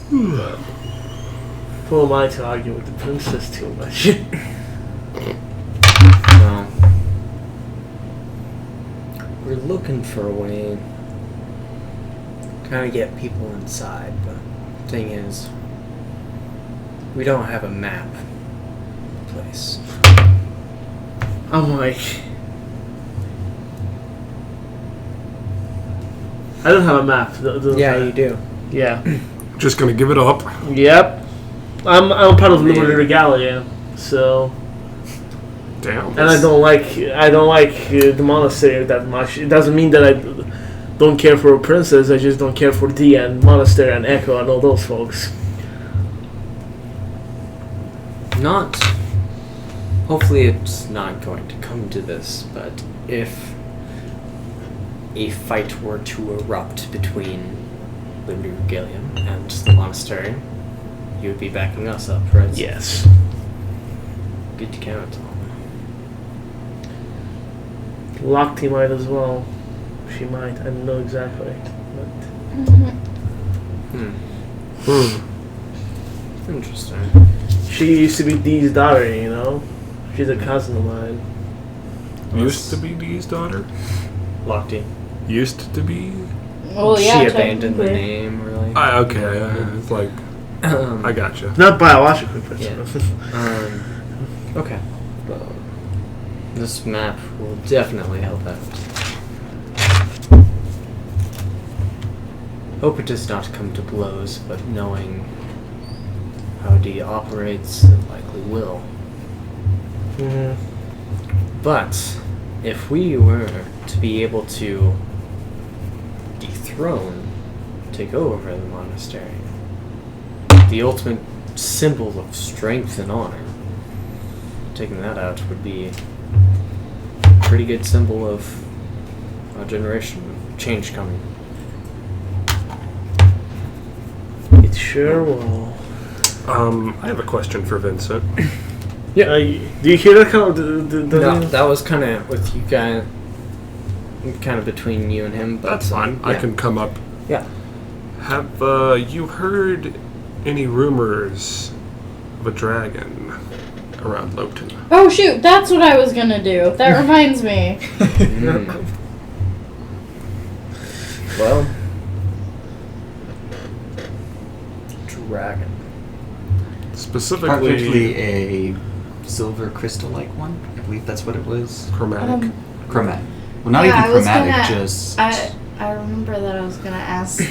Who am I to argue with the princess too much? Well, we're looking for a way to kind of get people inside, but the thing is, we don't have a map of the place. I'm like, I don't have a map. Yeah, you do. Yeah. Just gonna give it up. Yep. I'm part of Liberty Regalia, so. Damn. And I don't like the monastery that much. It doesn't mean that I don't care for a princess. I just don't care for Dee and monastery and Echo and all those folks. Not. Hopefully, it's not going to come to this, but if a fight were to erupt between Liberty Regalia and the monastery, you would be backing us up, right? Yes. Good to count on. Lochte might as well. She might. I don't know exactly. But Interesting. she used to be Dee's daughter, you know? She's a cousin of mine. Used to be Dee's daughter? Lochte. Used to be? Well, yeah, She abandoned the technically. name, really. Okay, it's like, I gotcha. Not biologically, but Okay. This map will definitely help out. Hope it does not come to blows, but knowing how D operates, it likely will. But if we were to be able to dethrone, take over the monastery, the ultimate symbol of strength and honor, taking that out would be a pretty good symbol of a generation of change coming. it sure will. I have a question for Vincent. Yeah. Do you hear that kind of the No, that was kind of with you guys, kind of between you and him. But That's fine. I yeah. can come up. Yeah. Have you heard any rumors of a dragon around Loten? Oh shoot, that's what I was gonna do. That reminds me. Well, dragon. Specifically, Particularly a silver crystal-like one. I believe that's what it was. chromatic. Chromatic. Well, not Yeah, I even was chromatic, gonna- just... I remember that I was gonna ask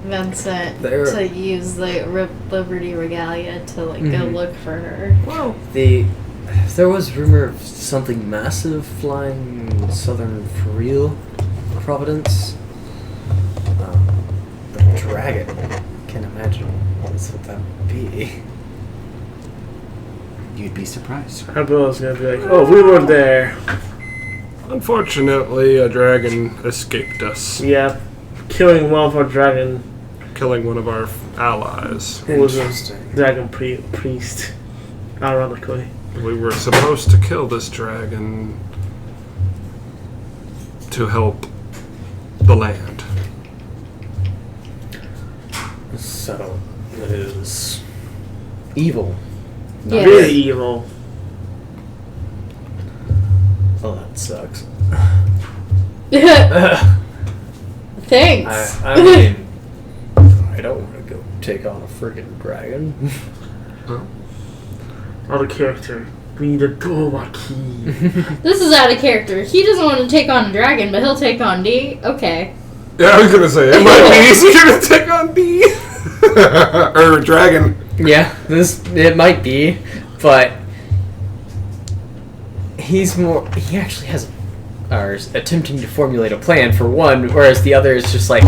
Vincent There- to use the Liberty Regalia to go Mhm. look for her. Well, there was rumor of something massive flying in southern Freel, Providence. The dragon. Can't imagine what that would be. You'd be surprised. I thought I was gonna be like, oh, we were there. Unfortunately, a dragon escaped us, Yeah, killing one of our dragon, killing one of our allies. who was a Interesting. dragon priest, ironically. We were supposed to kill this dragon to help the land. So, it is evil. Yes. Really evil. Oh, that sucks. Thanks. I mean, I don't want to go take on a friggin' dragon. Other character. We need a Dora key. This is out of character. He doesn't want to take on a dragon, but he'll take on D. Okay. Yeah, I was gonna say it might be easier to take on B or dragon. Yeah, it might be, but he actually has, or is attempting to formulate a plan for one, whereas the other is just like,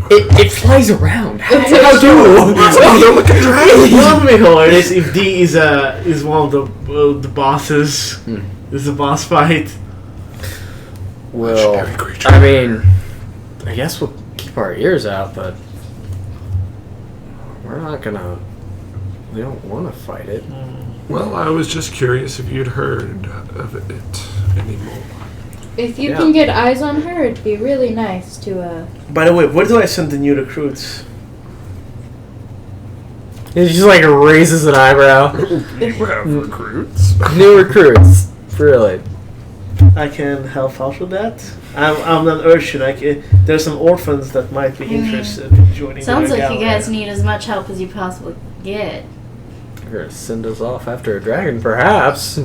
it flies around. How It's do? That's another looking dragon. What would be hilarious if D is one of the bosses. Is a boss fight. Well, Legendary creature. I mean, I guess we'll keep our ears out, but we're not gonna. We don't want to fight it. Well, I was just curious if you'd heard of it anymore. If you Yeah. can get eyes on her, it'd be really nice to. By the way, where do I send the new recruits? He just like raises an eyebrow. You have recruits. New recruits, really. I can help out with that. I'm an urchin. There's some orphans that might be interested in joining. Sounds their like you gallery. guys need as much help as you possibly get. You're gonna send us off after a dragon, perhaps.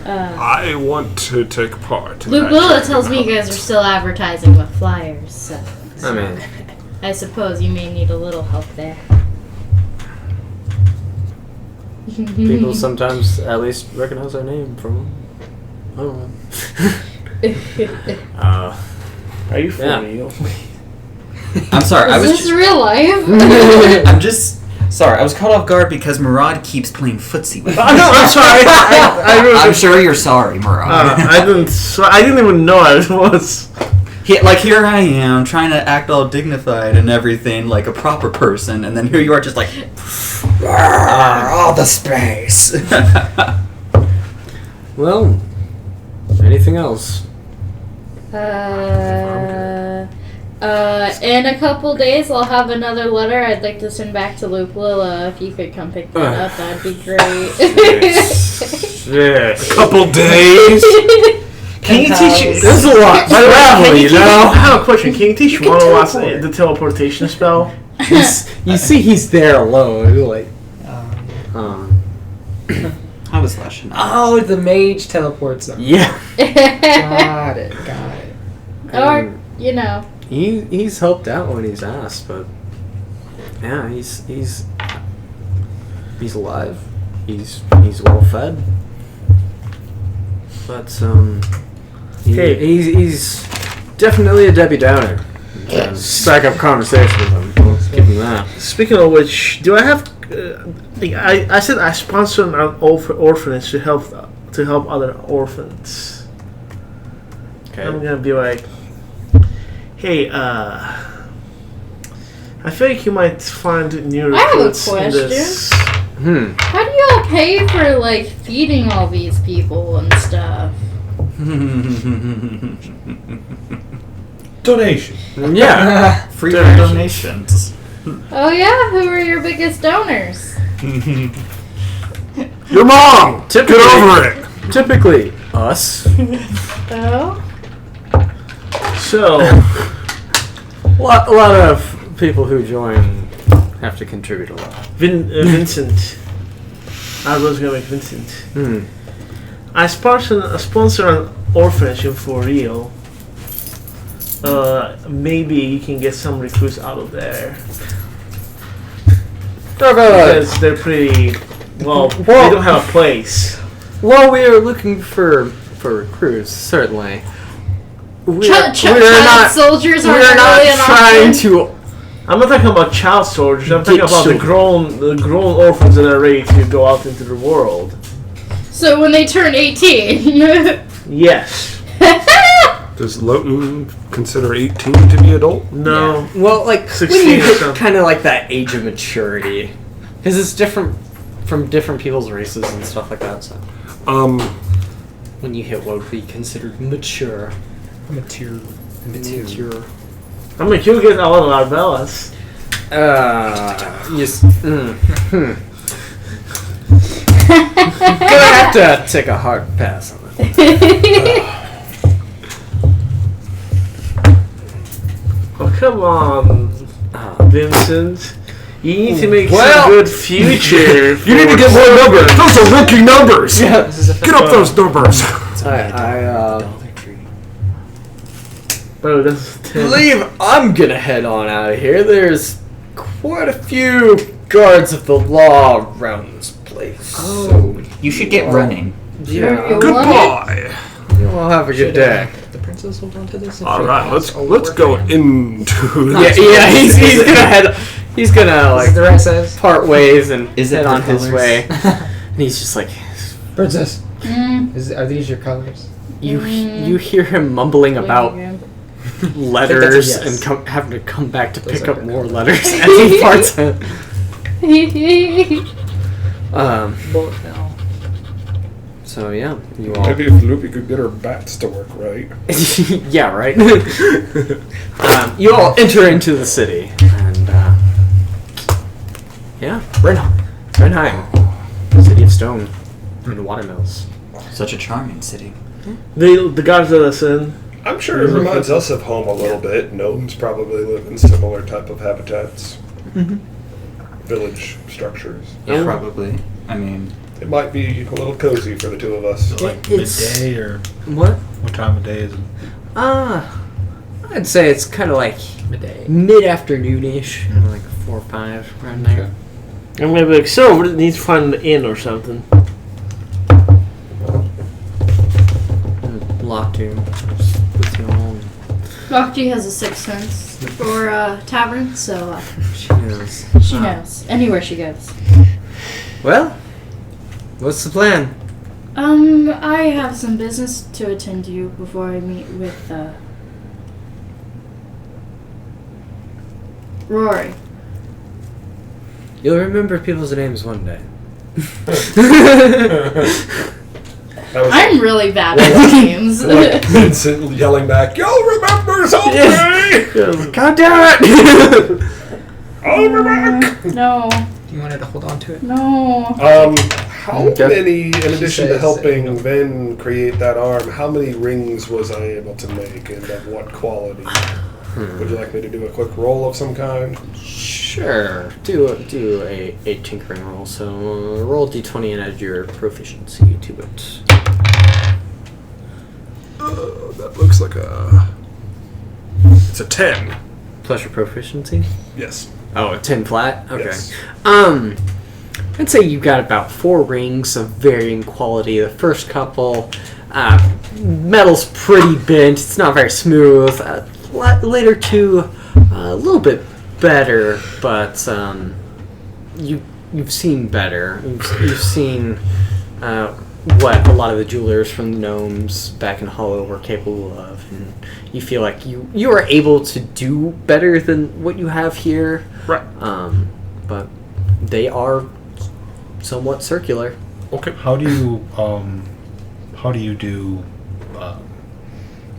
I want to take part. in Luke that Lilla dragon tells me you guys are still advertising with flyers, so I mean, I suppose you may need a little help there. people sometimes at least recognize our name from. I don't know. Are you for Yeah. real? I'm sorry. I Is was this real life? I'm just sorry. I was caught off guard because Murad keeps playing footsie with me. No, I'm sorry. I really, I'm sure you're sorry, Murad. I didn't even know I was. Here I am trying to act all dignified and everything like a proper person, and then here you are just like all the space. Well, anything else? In a couple days, I'll have another letter I'd like to send back to Luke Lilla. If you could come pick that up, that'd be great. Yes. Couple days. Can you teach? There's a lot. By the way, Travel, can you know. I have a question. Can you teach one of us the teleportation spell? You see, he's there alone. Like, How was Lush? Oh, the mage teleports them. yeah. Got it. Or, you know. He's helped out when he's asked, but yeah, he's alive. He's well fed. But he's definitely a Debbie Downer. Strike up conversation with him. Let's give him that. Speaking of which, do I have? I said I sponsor an orphanage to help other orphans. Okay. I'm gonna be like, hey, I feel like you might find new I have a recruits in this. How do y'all pay for, like, feeding all these people and stuff? Donation. Yeah. Free donations. Oh, yeah? Who are your biggest donors? Your mom. Get over it. Typically, us. Oh? So, A lot of people who join have to contribute a lot. Vincent. I was gonna make Vincent. I sponsor an orphanage for real. Maybe you can get some recruits out of there. Because they're pretty. Well, they don't have a place. Well, we are looking for recruits, certainly. We're Child soldiers are really an trying option. to. I'm not talking about child soldiers. I'm talking about the grown orphans that are ready to go out into the world. So when they turn 18. Yes. Does Loten consider 18 to be adult? No. Well, like 16 when you or hit something. kind of like that age of maturity, because it's different from different people's races and stuff like that. So when you hit what would be considered mature. Mature. I mean, he'll get a lot of Arbelas. Yes. Gonna have to take a hard pass on that. Oh, come on, Vincent. You need to make Well- some good future. You need to get more numbers. Those are rookie numbers. Yeah. Get up those numbers. Oh, that's 10. believe I'm gonna head on out of here. There's quite a few guards of the law around this place. So, You should get running. yeah. Goodbye. You all have a good day. The princess hold on to this. All right, let's go into Yeah, this. yeah. He's gonna head. He's gonna like the right size. part ways and Is it head the on his colors? way. And he's just like, Princess, are these your colors? you hear him mumbling about letters yes. and having to come back to pick up more letters as he parts it. Bullet hell. So yeah, you all. Maybe if Loopy could get her bats to work right. Yeah, right. You all enter into the city, and yeah, Brenhiem, city of stone and watermills. Such a charming city. The guys let us in. I'm sure it reminds us of home a little bit. Gnomes probably live in similar type of habitats. Village structures. Yeah. Probably. I mean, It might be a little cozy for the two of us. Like It's- midday or What? what time of day is it? I'd say it's kind of like Midday. mid-afternoon-ish, like 4 or 5 around there. I'm gonna be like, so we need to find an inn or something. Loten, with you all. Rocky has a sixth sense for tavern, so She knows. she knows anywhere she goes. Well, what's the plan? I have some business to attend to before I meet with Rori. You'll remember people's names one day. That was I'm really bad at names. like Vincent yelling back, "You'll remember someday! God damn it! I'll be back!" No, You wanted to hold on to it? no. How Okay. many, in addition to says, helping Ven create that arm, how many rings was I able to make and of what quality? Would you like me to do a quick roll of some kind? Sure. Do a tinkering roll. So roll d20 and add your proficiency to it. That looks like it's a 10. Plus your proficiency. Yes. Oh, 10 flat. Okay. Yes. I'd say you got about 4 rings of varying quality. The first couple, metal's pretty bent. It's not very smooth. Later two, a little bit better, but you've seen better. You've seen what a lot of the jewelers from the gnomes back in Hollow were capable of, and you feel like you are able to do better than what you have here. Right. But they are somewhat circular. Okay. How do you do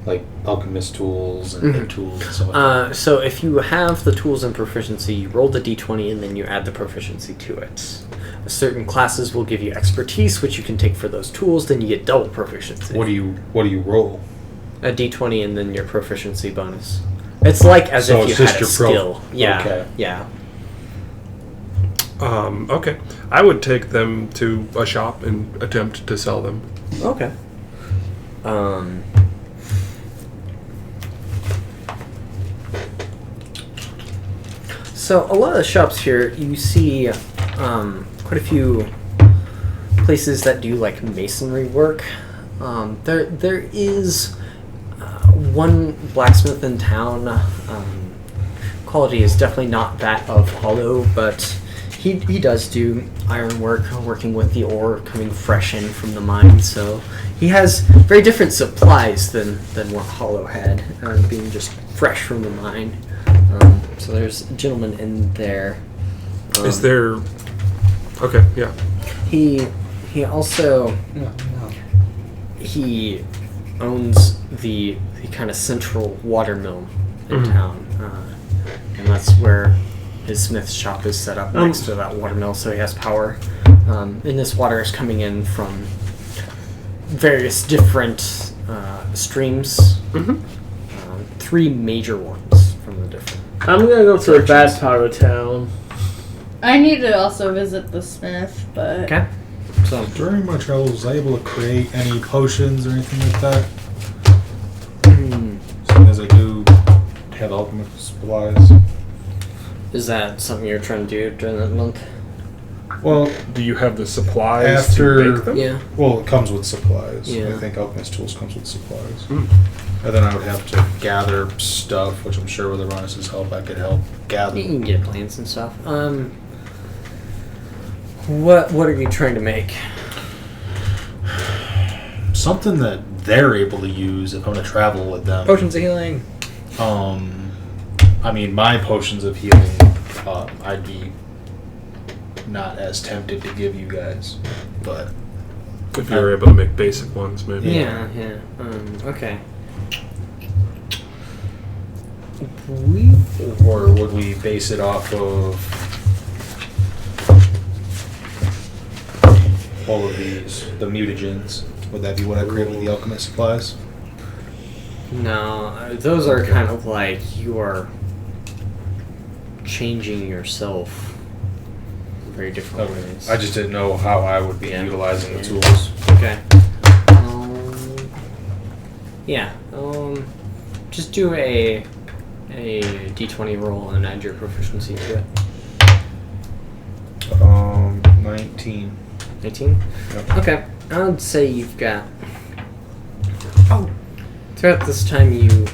like alchemist tools and big tools and stuff like that? So if you have the tools and proficiency, you roll the d20 and then you add the proficiency to it. Certain classes will give you expertise, which you can take for those tools. Then you get double proficiency. What do you roll? A d20 and then your proficiency bonus. It's like as So if you it's just had a your skill. Yeah. Okay. Yeah. Okay. I would take them to a shop and attempt to sell them. Okay. So a lot of the shops here, you see quite a few places that do like masonry work. There is one blacksmith in town. Quality is definitely not that of Hollow, but he does do iron work, working with the ore coming fresh in from the mine. So he has very different supplies than what Hollow had, being just fresh from the mine. So there's a gentleman in there. Is there... Okay, yeah. He also No. he owns the kind of central water mill in town, and that's where his smith's shop is set up next to that water mill, so he has power. And this water is coming in from various different streams. 3 major ones from the different. I'm gonna go to the bad part of town. I need to also visit the smith, but Okay. So During my travels, was I able to create any potions or anything like that? Seeing as I do have alchemist supplies. is that something you're trying to do during that month? Well, Do you have the supplies After- to make them? Yeah. well, it comes with supplies. Yeah. I think alchemist tools comes with supplies. And then I would have to gather stuff, which I'm sure with Aronis' help I could help gather. You can get plants and stuff. What are you trying to make? Something that they're able to use if I'm going to travel with them. Potions of healing. I mean, my potions of healing, I'd be not as tempted to give you guys. But If you were able to make basic ones, maybe. Yeah. Okay. or would we base it off of all of these, the mutagens? Would that be what I create with the alchemist supplies? No, those are kind of like you are changing yourself in very different ways. I just didn't know how I would be Yeah. utilizing the Yeah. tools. Okay. Yeah. Just do a d20 roll and add your proficiency to it. 19. 18? Yep. Okay. I would say you've got... Oh! Throughout this time you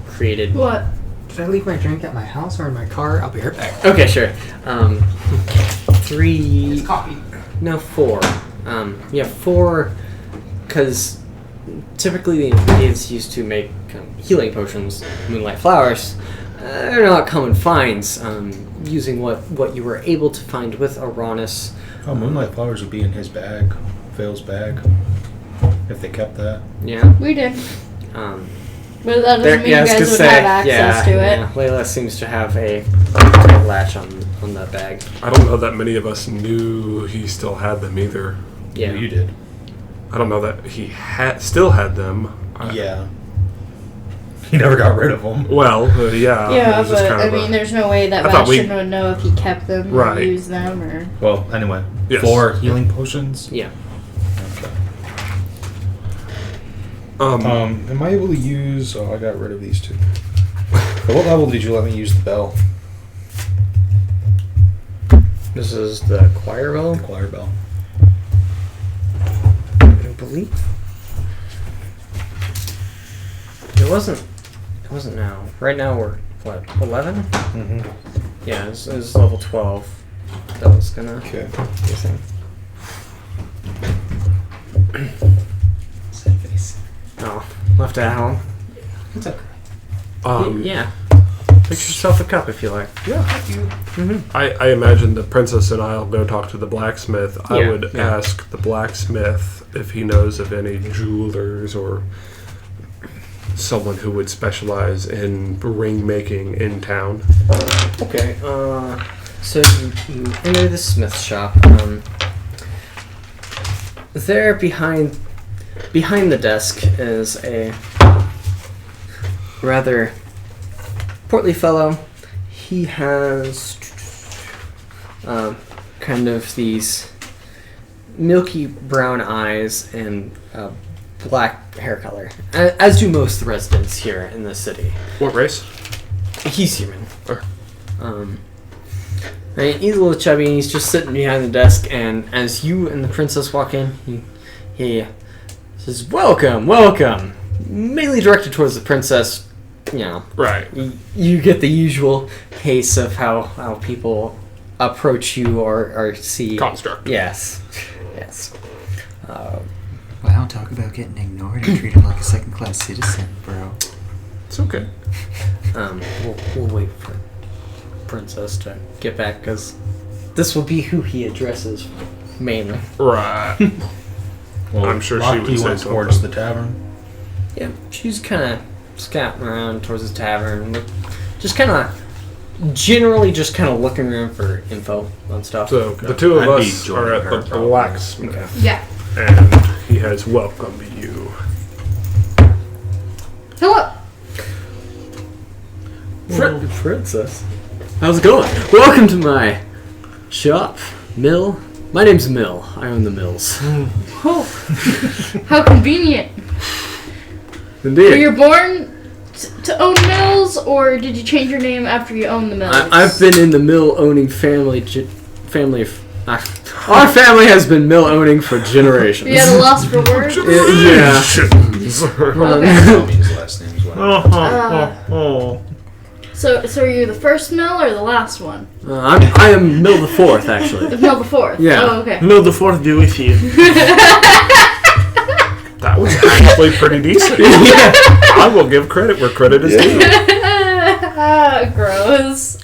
created... What? Did I leave my drink at my house or in my car? I'll be right back. Okay, sure. 3... It's coffee. No, 4. Yeah, 4, because typically the natives used to make healing potions, moonlight flowers. They're not common finds. Using what you were able to find with Uranus. Oh, moonlight flowers would be in his bag, Vale's bag, if they kept that. Yeah. We did. Um, But that doesn't mean you guys would have access to it. Yeah, Layla seems to have a latch on that bag. I don't know that many of us knew he still had them either. Yeah. You did. I don't know that he still had them. Yeah. He never got rid of them. Well, yeah. it Yeah, was just but kind I of mean, there's no way that I thought we- Bastion would know if he kept them or Right. used them or. Well, anyway. Yes. 4 healing potions. Yeah. Okay. Um, Am I able to use... Oh, I got rid of these two. At what level did you let me use the bell? This is the choir bell, The choir bell. I believe. It wasn't now. Right now we're, what, 11? Mm-hmm. Yeah, it was level 12. That was gonna be Okay. a thing. Sad face. Oh, left at home. It's okay. Yeah. Fix yourself a cup if you like. Yeah. Mm-hmm. I imagine the princess and I'll go talk to the blacksmith. I Yeah, would yeah. ask the blacksmith if he knows of any jewelers or someone who would specialize in ring making in town. Okay, so you enter the smith shop. There behind the desk is a rather portly fellow. He has kind of these milky brown eyes and black hair color, as do most of the residents here in the city. What race? He's human. Or- Right, he's a little chubby and he's just sitting behind the desk, and as you and the princess walk in, he says, welcome, welcome. Mainly directed towards the princess, you know. Right. You get the usual case of how people approach you or see. Construct. Yes. Yes. Wow, talk about getting ignored and treated like a second-class citizen, bro. It's okay. We'll wait for princess to get back, because this will be who he addresses mainly. Right. Well, I'm sure she Rocky would say went towards something. the tavern. Yeah, she's kind of scouting around towards the tavern, just kind of generally just kind of looking around for info on stuff. So the two of I'd be us joining are at her, the probably. blacksmith, Yeah. and he has welcomed you. Hello. Princess, how's it going? Welcome to my shop, mill. My name's Mill. I own the mills. Oh, how convenient. Were Indeed. you born to own mills, or did you change your name after you owned the mills? I've been in the mill owning family. Our family has been mill owning for generations. You had a loss for words? Yeah. Okay. Tell me his last name as well. So are you the first mill or the last one? I am Mill the Fourth, actually. Mill the fourth. Yeah. Oh, okay. May the fourth be with you. That was actually pretty decent. I will give credit where credit is due. Gross.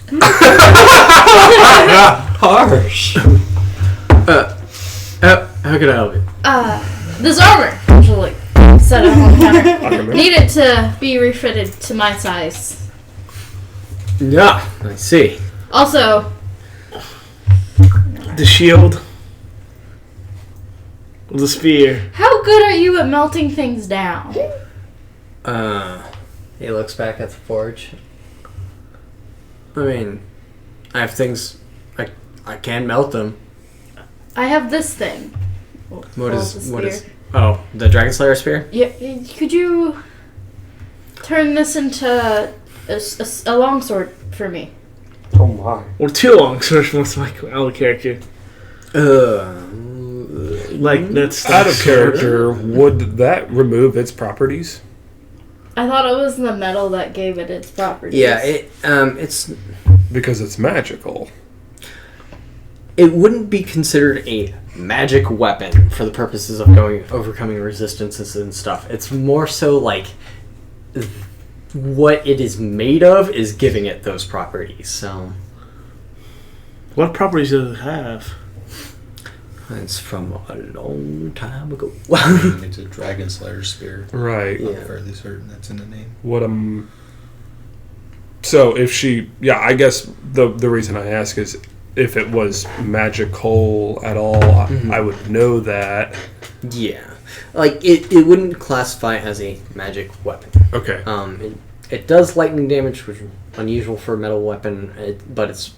Harsh. How can I help you? This armor, actually, set up on the counter, needed to be refitted to my size. Yeah, I see. Also, The shield. The spear. how good are you at melting things down? He looks back at the forge. I mean, I have things. I can melt them. I have this thing. What is? Oh, the Dragon Slayer spear. Yeah, could you turn this into a longsword for me? Oh my. Or two long swords, most like our character. Like that's Out of character, would that remove its properties? I thought it was the metal that gave it its properties. Yeah, it's. Because it's magical. It wouldn't be considered a magic weapon for the purposes of overcoming resistances and stuff. It's more so like what it is made of is giving it those properties. So, what properties does it have? it's from a long time ago. It's a Dragon Slayer spear. Right. I'm fairly certain that's in the name. What So if she, I guess the reason I ask is if it was magical at all, I would know that. Yeah, like it wouldn't classify as a magic weapon. Okay. It does lightning damage, which is unusual for a metal weapon, but it's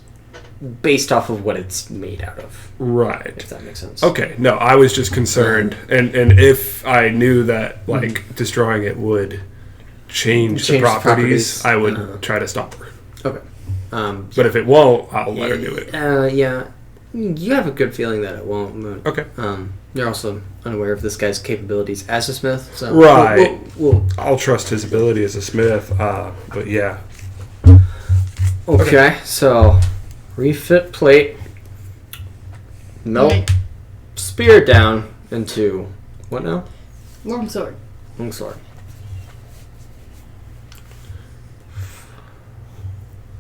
based off of what it's made out of. Right. If that makes sense. Okay. No, I was just concerned, and if I knew that destroying it would change the properties, I would try to stop her. Okay. But if it won't, I'll let her do it. Yeah. You have a good feeling that it won't. But, Okay. You're also unaware of this guy's capabilities as a smith. So Right. We'll I'll trust his ability as a smith, but yeah. okay, so refit plate, melt spear down into what now? Longsword. Longsword.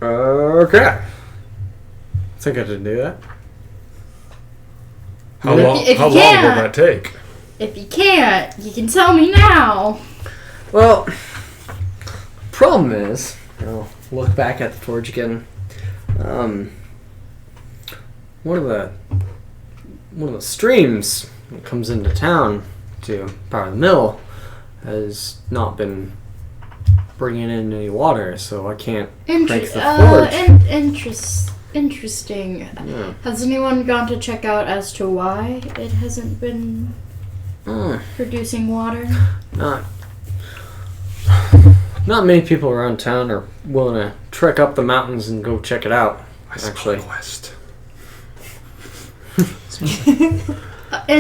Okay. I think I did do that. How If long? you- if How you long can't- will that take? If you can't, you can tell me now. Well, problem is, I'll look back at the forge again. One of the streams that comes into town to power the mill has not been bringing in any water, so I can't crank the forge. Interesting. Yeah. Has anyone gone to check out as to why it hasn't been producing water? Not many people around town are willing to trek up the mountains and go check it out. Actually, Quest.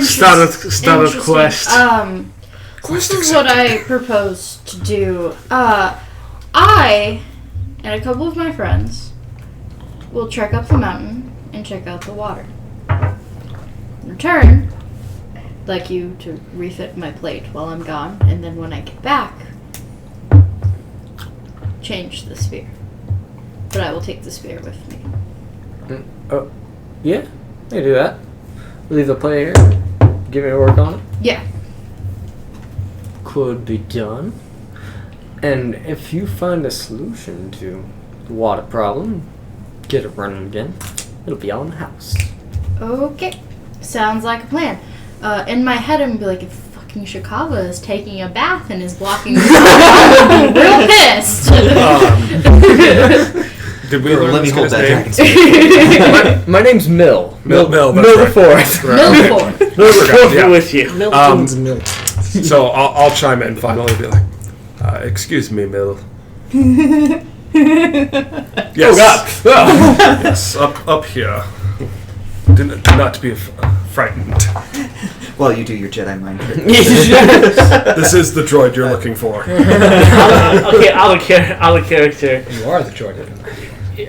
Start a quest. This is what I propose to do. I and a couple of my friends will trek up the mountain and check out the water. In return, I'd like you to refit my plate while I'm gone, and then when I get back, change the spear. But I will take the spear with me. yeah, I do that. Leave the plate here. Give me a work on it. Yeah. Could be done. And if you find a solution to the water problem, get it running again. It'll be all in the house. Okay. Sounds like a plan. In my head, I'm gonna be like, if fucking Shikava is taking a bath and is blocking the I'm gonna be real pissed. Did we learn Let me this hold guy's that name? dragon spear. My name's Mill. Mill, Mill that's the right. Fourth. Milford. We're Yeah. with you. Milton's milk. So I'll chime in finally and be like, excuse me, Mill. Yes. Yes, up here. Do not be frightened. Well, you do your Jedi mind trick. This is the droid you're looking for. Okay, out of character. You are the Jordan.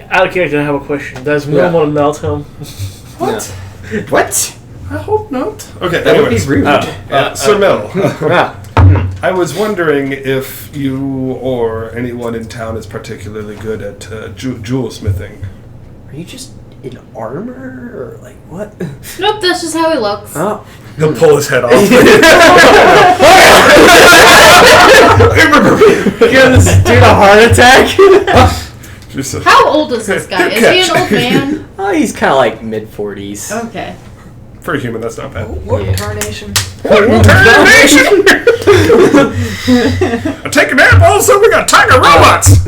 Out of character, I have a question. Does Will want to melt him? What? What? I hope not. Okay, That would be anyways. rude. Sir Mill, I was wondering if you or anyone in town is particularly good at jewel smithing. Are you just in armor or like what? Nope, that's just how he looks. Oh. He'll pull his head off. Give this dude a heart attack. How old is this guy? Is he an old man? Oh, he's kind of like mid-40s. Okay. For a human, that's not bad. What Yeah. carnation? I take a nap. Also, we got tiger robots.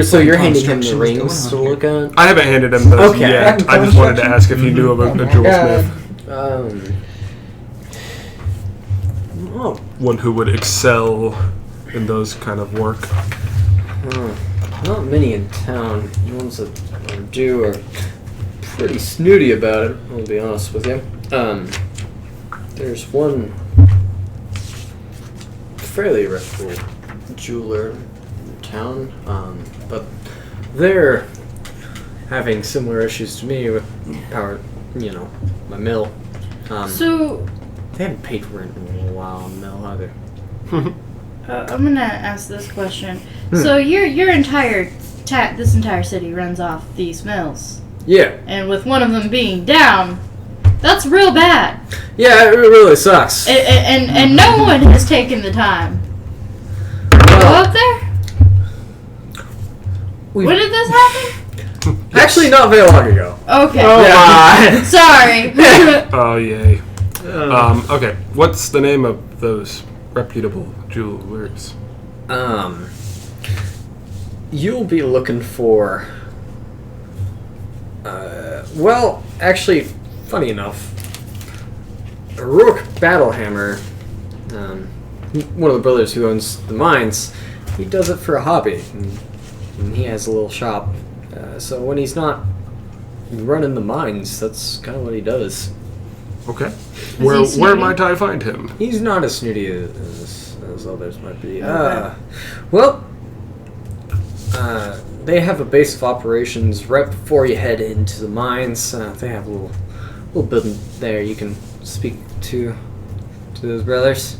So you're handing him the Construction's rings to going on look at? I haven't handed him those Okay. yet. I just wanted to ask if he knew of a jewelsmith, Oh, one who would excel in those kind of work. not many in town. The ones that do are pretty snooty about it, I'll be honest with you. There's one fairly reputable jeweler in town, but they're having similar issues to me with power, my mill. So, They haven't paid rent in a while on the mill either. I'm gonna ask this question. So, your entire this entire city runs off these mills, Yeah. and with one of them being down, that's real bad. Yeah, it really sucks. And no one has taken the time to go up there. When did this happen? Actually, not very long ago. Okay. Yeah. Sorry. Oh, yay. Okay, what's the name of those reputable jewelers? You'll be looking for. Well, actually, funny enough, Rook Battlehammer, one of the brothers who owns the mines, he does it for a hobby, and he has a little shop. So when he's not running the mines, that's kind of what he does. Okay. he Where snooty? might I find him? He's not as snooty as others might be. Okay. They have a base of operations right before you head into the mines. They have a little building there you can speak to those brothers.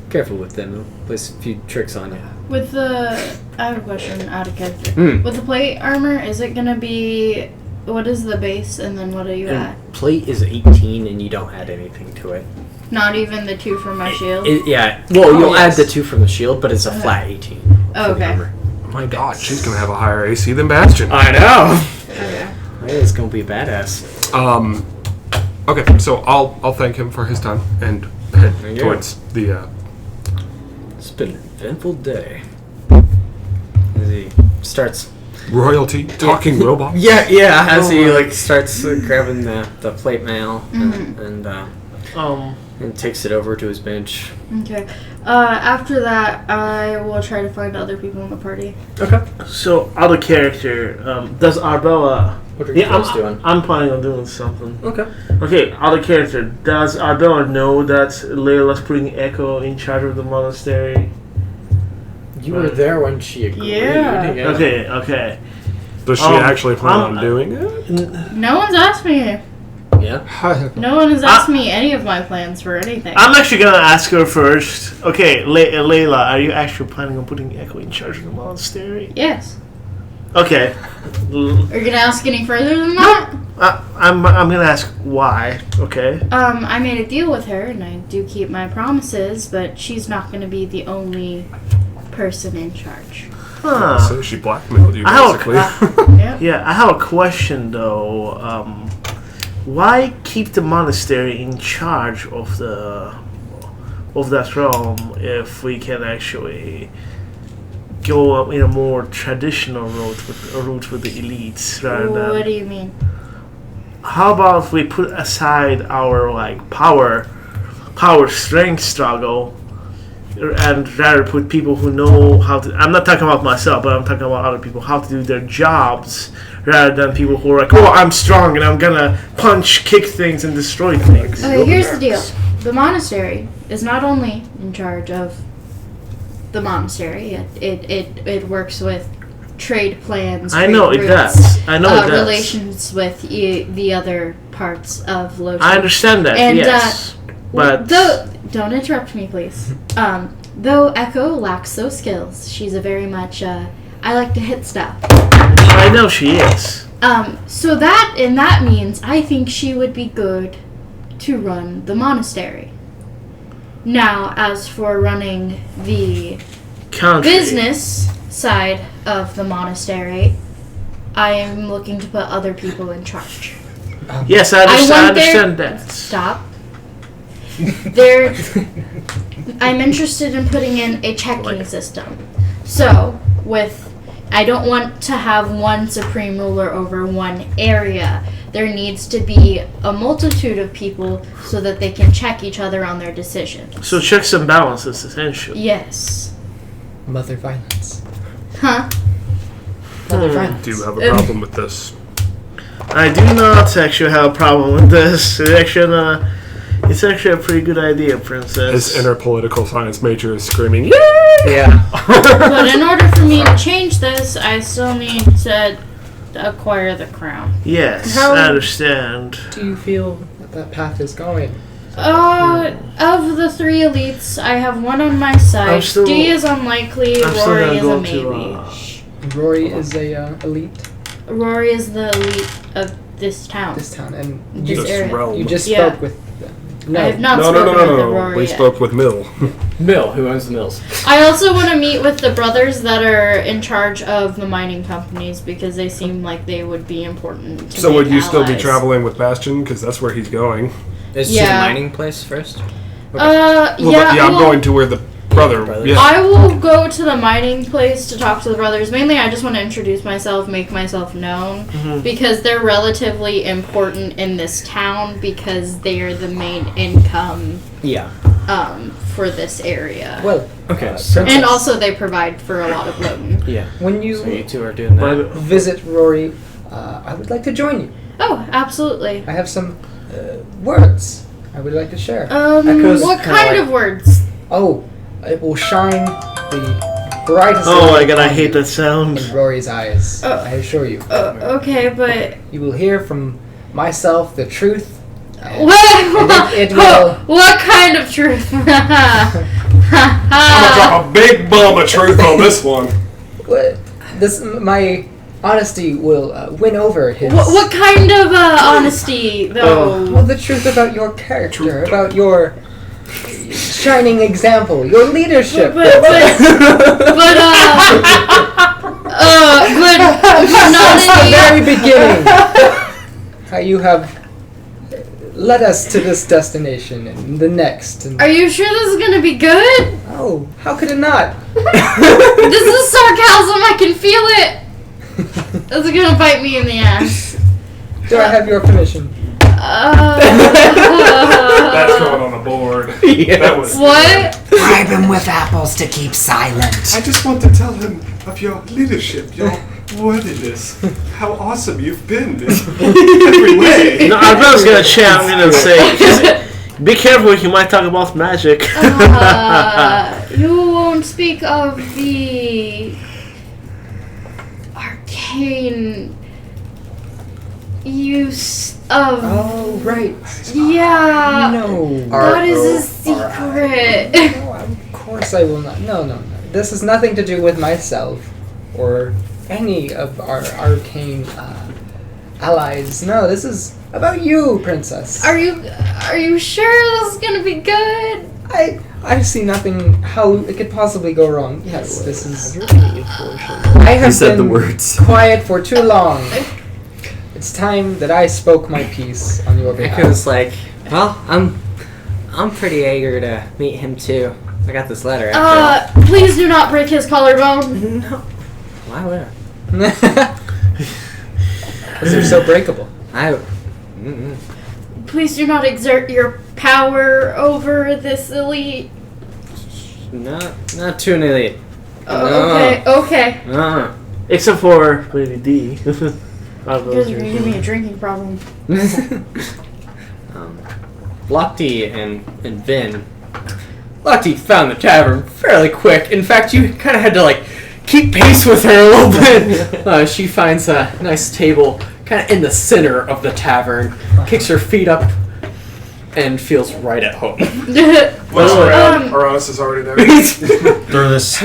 Careful with them; they'll place a few tricks on you. With the, I have a question out of character. Mm. With the plate armor, is it gonna be, what is the base, and then what are you at? And plate is 18, and you don't add anything to it. Not even the 2 from my shield. Yeah. Well, Oh, you'll yes. add the 2 from the shield, but it's a flat 18. for the Okay. armor. My God, she's gonna have a higher AC than Bastion. I know. Okay. It's gonna be badass. Okay, so I'll thank him for his time and head There you go. towards the. It's been an eventful day. As he starts. Royalty talking robot. Yeah. As he starts grabbing the plate mail and takes it over to his bench. Okay. After that, I will try to find other people in the party. Okay. So, out of character, does Arbella... What are you guys doing? I'm planning on doing something. Okay. Okay, out of character, does Arbella know that Layla's putting Echo in charge of the monastery? You were there when she agreed. Yeah. Okay. Does she actually plan on doing it? No one's asked me. Yeah. No one has asked me any of my plans for anything. I'm actually gonna ask her first. Okay, Layla, are you actually planning on putting Echo in charge of the monastery? Yes. Okay. Are you gonna ask any further than that? I'm gonna ask why. Okay. I made a deal with her, and I do keep my promises, but she's not gonna be the only person in charge. Huh. So she blackmailed you, I have basically. Yep. Yeah, I have a question though. Why keep the monastery in charge of that realm if we can actually go up in a more traditional route with the elites rather What than? do you mean? How about if we put aside our power strength struggle and rather put people who know how to. I'm not talking about myself, but I'm talking about other people, how to do their jobs rather than people who are like, oh, I'm strong and I'm gonna punch, kick things, and destroy things. Okay, here's the deal. The monastery is not only in charge of the monastery. It works with trade plans. I know trade it routes, does. I know it does. Relations with the other parts of Loten. I understand that. And, yes, but don't interrupt me, please. Though Echo lacks those skills, she's a very much I like to hit stuff. I know she is. So that means I think she would be good to run the monastery. Now, as for running the Country. business side of the monastery, I am looking to put other people in charge. Yes, I understand that. Stop. I'm interested in putting in a checking system. So, I don't want to have one supreme ruler over one area. There needs to be a multitude of people so that they can check each other on their decisions. So checks and balances, essentially. Yes. Mother violence. Huh? Mother violence. Do you have a problem with this? I do not actually have a problem with this. It's actually a pretty good idea, Princess. His inner political science major is screaming, "Yay!" Yeah. But in order for me to change this, I still need to acquire the crown. Yes, How- I understand. Do you feel that path is going? Of the 3 elites, I have one on my side. still- D is unlikely. I'm still Rory gonna is go a maybe. Rory is a elite Rory is the elite of this town. this town, and This This area. realm. you just Yeah. spoke with them. No, I have not No. spoken with the We Rory yet. spoke with Mill. Mill, who owns the mills. I also want to meet with the brothers that are in charge of the mining companies because they seem like they would be important to So make would you still be allies. traveling with Bastion? Because that's where he's going. Is to the Yeah. mining place first? Yeah, I'm well, going to where the brother. Brother. Yeah. I will go to the mining place to talk to the brothers. Mainly, I just want to introduce myself, make myself known, because they're relatively important in this town because they are the main income Yeah. for this area. well, Okay. And also, they provide for a lot of Loten. Yeah. when you So you two are doing that. visit Rory, I would like to join you. Oh, absolutely. I have some words I would like to share. Echoes What kinda kind like- of words? Oh, it will shine the brightest Oh my light god, I on hate you that sound. in Rory's eyes. I assure you. Okay, but You will hear from myself the truth. and what? it will. What kind of truth? I'm gonna drop a big bomb of truth on this one. My honesty will win over his. What kind of honesty, though? Well, the truth about your character, about your shining example, your leadership. But not Since the in very beginning, how you have led us to this destination and the next. And, Are you sure this is gonna be good? oh, how could it not? This is sarcasm. I can feel it. This is gonna bite me in the ass. Do I have your permission? That's going on the board. That was. What? Bribe him with apples to keep silent. I just want to tell him of your leadership, your worthiness, how awesome you've been in every way. No, I'm not gonna chant in and say, be careful, he might talk about magic. You won't speak of the arcane use of. Oh, right. Yeah. No. That is a secret. No, of course I will not. No. This has nothing to do with myself or any of our arcane allies. No, this is about you, Princess. Are you sure this is gonna be good? I see nothing how it could possibly go wrong. Yes, this is. I have He said the been words. quiet for too long. It's time that I spoke my piece on your behalf. Echo's like, well, I'm pretty eager to meet him too. I got this letter. After all. Please do not break his collarbone. No. Why would I? Because they're so breakable. Please do not exert your power over this elite. Not too an elite. Okay. Except for maybe D. You guys are gonna give me a drinking problem. Lochte and Vin. Lochte found the tavern fairly quick. In fact, you kind of had to keep pace with her a little bit. She finds a nice table kind of in the center of the tavern, kicks her feet up, and feels right at home. Aranis is already there. Through this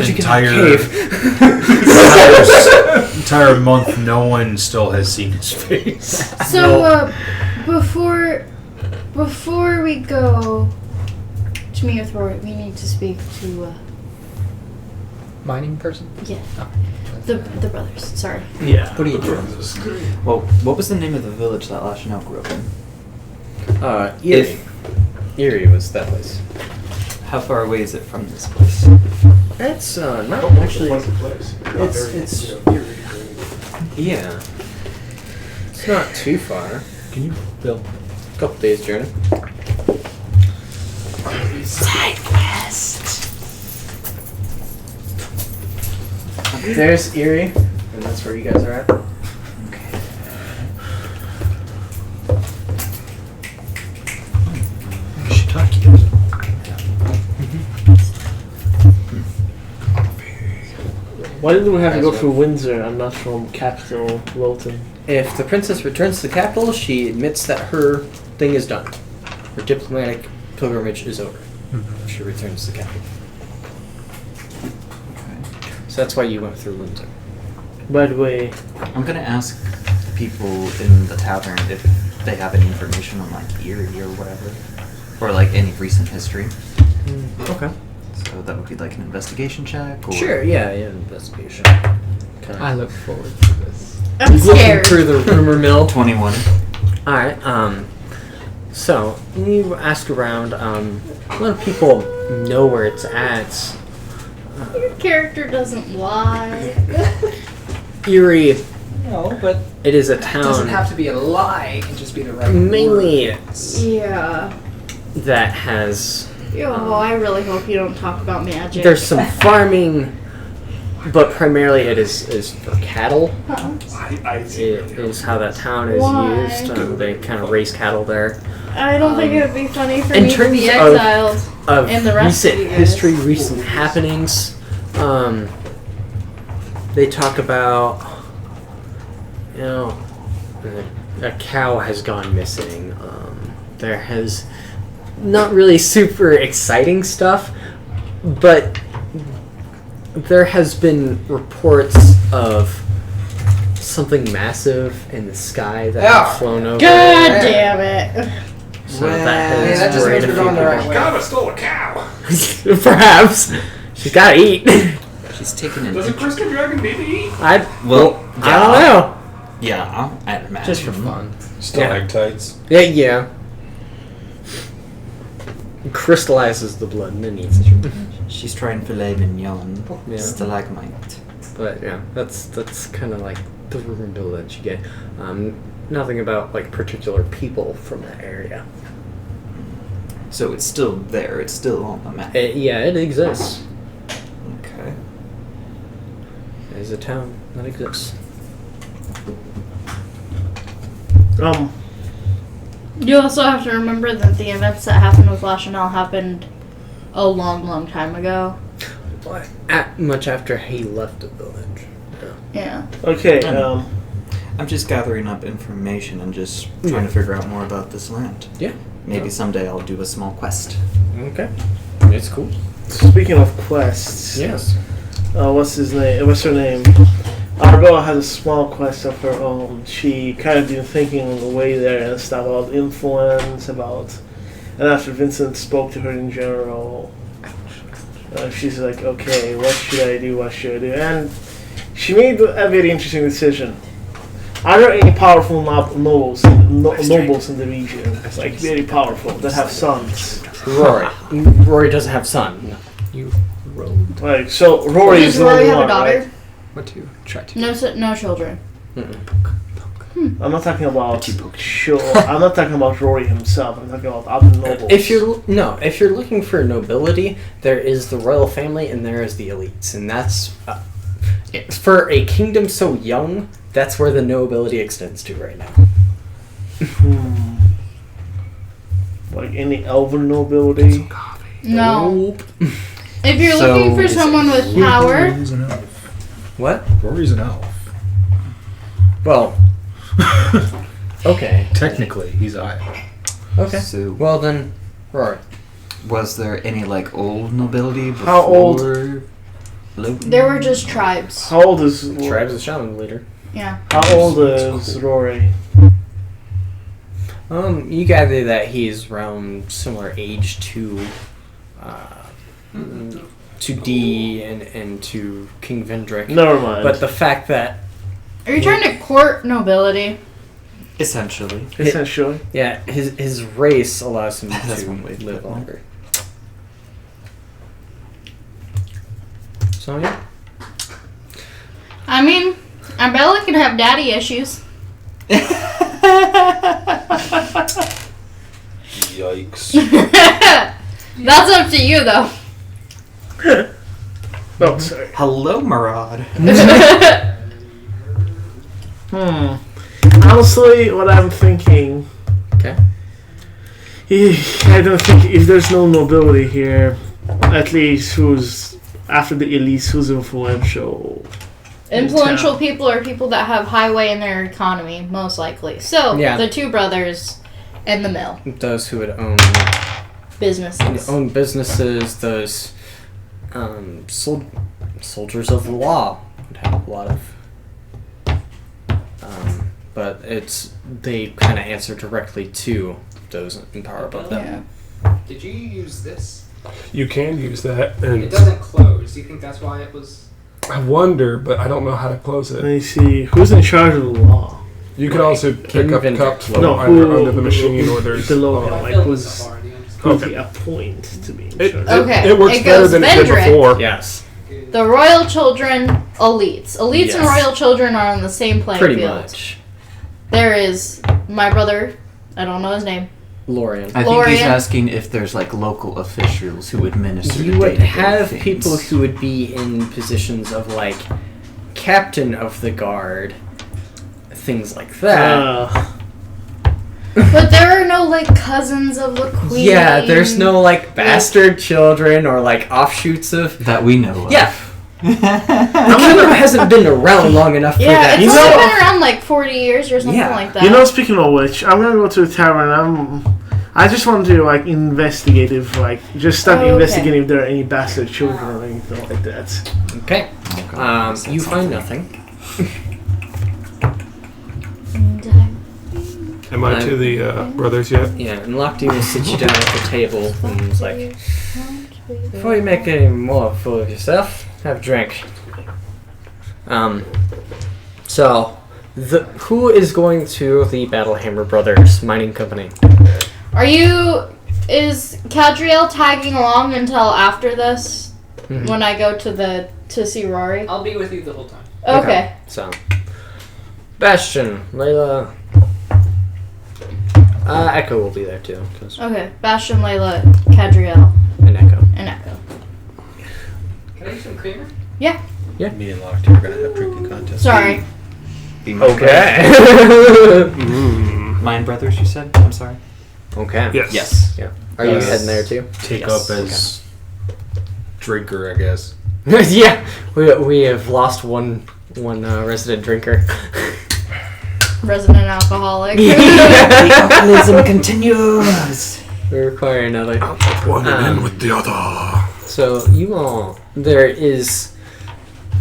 entire month, no one still has seen his face. So, before we go to meet with Rori, we need to speak to, Mining person? yeah, the brothers, sorry. Yeah. What are you doing? Well, what was the name of the village that Lachanel grew up in? Erie. Erie was that place. How far away is it from this place? It's not actually. It's yeah. It's not too far. Can you, Bill? Couple days journey. Sidequest. There's Erie, and that's where you guys are at. Why did we have to go through Windsor and not from capital Loten? If the princess returns to the capital, she admits that her thing is done. Her diplomatic pilgrimage is over. If she returns to the capital. So that's why you went through Windsor. By the way, I'm gonna ask people in the tavern if they have any information on like Erie or whatever, or like any recent history. Okay. So that would be like an investigation check. Or Sure. Yeah. Investigation. I look forward to this. I'm Looking scared. through the rumor mill. 21. All right. So you ask around. A lot of people know where it's at. Your character doesn't lie. Erie. No, but It is a it town doesn't have to be a lie. It can just be the right mainly words. Yeah. that has. Oh, I really hope you don't talk about magic. There's some farming, but primarily it is for cattle. It is how that town is Why? used. They kind of raise cattle there. I don't think it would be funny for in me to terms be of- exiled. Of And the rest recent of you guys. history, recent happenings, they talk about, a cow has gone missing. There has not really super exciting stuff, but there has been reports of something massive in the sky that has flown over. God damn it. So that Hey, has that just worried means a we're few going the right people. way. God, I stole a cow. Perhaps she's gotta eat. She's taken an Does a crystal dragon need to eat? I Well, I don't know. Yeah, I'd imagine. Just for fun. Stalactites. Yeah. Crystallizes the blood and then eats it. She's trying filet mignon. Yeah. Stalagmite. But yeah, that's kind of like the rumor mill that you get. Nothing about like particular people from that area. So it's still there. It's still on the map. Yeah, it exists. Okay. It is a town that exists. You also have to remember that the events that happened with Lachanel happened a long, long time ago. Much after he left the village. Yeah. okay, I'm just gathering up information and just trying to figure out more about this land. Yeah. Maybe someday I'll do a small quest. Okay. It's cool. speaking of quests, Yes. what's his name? What's her name? Arabella has a small quest of her own. She kind of been thinking on the way there and stuff about influence, and after Vincent spoke to her in general, she's like, okay, what should I do? And she made a very interesting decision. Are there any powerful nobles in the region, like very powerful, that have sons? Rory. Rory doesn't have son. You rolled. Like, so Rory is Does the Rory only have a one, daughter? right? What to try to? No children. I'm not talking about I'm not talking about Rory himself. I'm talking about other nobles. If you're looking for nobility, there is the royal family and there is the elites, and that's for a kingdom so young. That's where the nobility extends to right now. Like any elven nobility. No. If you're So, looking for is it someone with power, Rory's an elf. What? Rory's an elf. Well, okay. Technically, he's Iowa. Okay. So, Well then, Rori. was there any like old nobility before? How old? Loten? There were just tribes. How old is Tribes of shaman leader. Yeah. How old is Rori? You gather that he's around similar age to D and to King Vendrick. Never mind. But the fact that Are you trying to court nobility? Essentially. essentially, yeah, his race allows him That's to one way to live put it. longer. Sonya? I mean, Bella can have daddy issues. Yikes. That's up to you, though. oh sorry. Hello, Marad. Honestly, what I'm thinking, Okay. I don't think if there's no nobility here, at least who's after the elites, who's influential. Influential people are people that have highway in their economy, most likely. So, Yeah. the two brothers and the mill. Those who would own Businesses. businesses, those soldiers of the law would have a lot of. But they kind of answer directly to those in power above them. Yeah. Did you use this? You can use that, and It doesn't close. Do you think that's why it was? I wonder, but I don't know how to close Let it. me see who's in charge of the law. You can also pick up Vendrick. cups from No, either who under the machine or there's. below him? I Like filled who's this up already. I'm just- who Okay. they appoint to be in It, charge? it, Okay, it works it better goes than it did Vendrick. before. Yes, The royal children, elites. Elites and Yes. royal children are on the same playing pretty field. much. There is my brother, I don't know his name. Lorian. I think he's Lorian. asking if there's like local officials who administer. You the would day-to-day have things. people who would be in positions of like captain of the guard, things like that. But there are no, like, cousins of the queen. Yeah, there's no like bastard children or like offshoots of. that we know of. Yeah, the kingdom hasn't been around long enough for Yeah, that. it's You only know- been around, like, 40 years or something Yeah. like that. You know, speaking of which, I'm gonna go to the tavern. I just want to like investigate if like just start Okay. investigating if there are any bastard children or anything like that. Okay. God, You find nothing. Am I to the brothers yet? Yeah, and Lochte will sit you down at the table and is like, before you make any more fool of yourself, have a drink. So, who is going to the Battlehammer Brothers Mining Company? Is Cadriel tagging along until after this? Mhm. When I go to see Rory? I'll be with you the whole time. Okay. So, Bastion, Layla, Echo will be there too, 'cause- Okay. Bastion, Layla, Cadriel, and Echo. and Echo. Can I use some creamer? Me and Lochte are gonna have drinking contest. Sorry. Be my Mm. Mine brothers, you said? I'm sorry. Okay. Yes. Yes. Yeah. Are you Yes. heading there too? Take Yes. up as drinker, I guess. Yeah. We have lost one resident drinker. Resident alcoholic. The alcoholism continues. We require another. One in with the other. So there is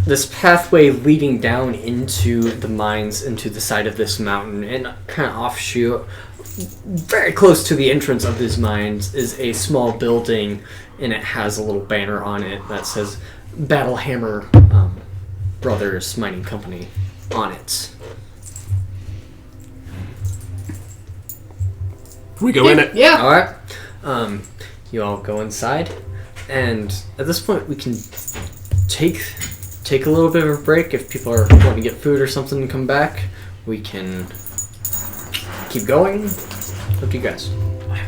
this pathway leading down into the mines, into the side of this mountain, and kind of offshoot, very close to the entrance of these mines, is a small building, and it has a little banner on it that says Battlehammer Brothers Mining Company on it. We go in it. Yeah. All right. You all go inside, and at this point, we can take a little bit of a break. If people are wanting to get food or something and come back, we can keep going. Up to you guys.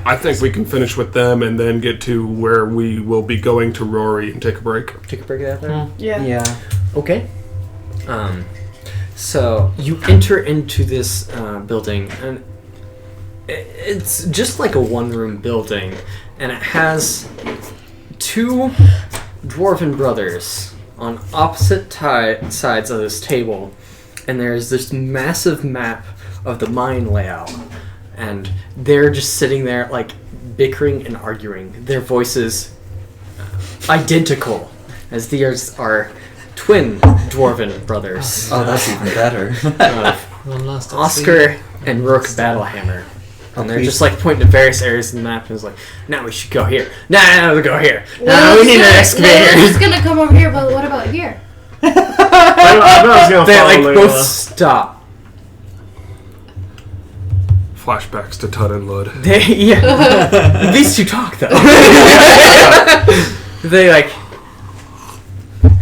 I think we can finish with them and then get to where we will be going to Rori and take a break. Take a break out there. Yeah. Yeah. Okay. So you enter into this building, and it's just like a one-room building, and it has two dwarven brothers on opposite sides of this table, and there's this massive map of the mine layout, and they're just sitting there, like, bickering and arguing. Their voices identical, as theirs are twin dwarven brothers. Oh, that's even better. One lost at Oscar and Rook Battlehammer. And they're just like pointing to various areas in the map and it's like, now we should go here. No, we'll go here. No, we need an excavator. Lila's gonna come over here, but what about here? I was gonna They follow like Layla. both stop. Flashbacks to Tut and Lud. Yeah. These two talk though. They like.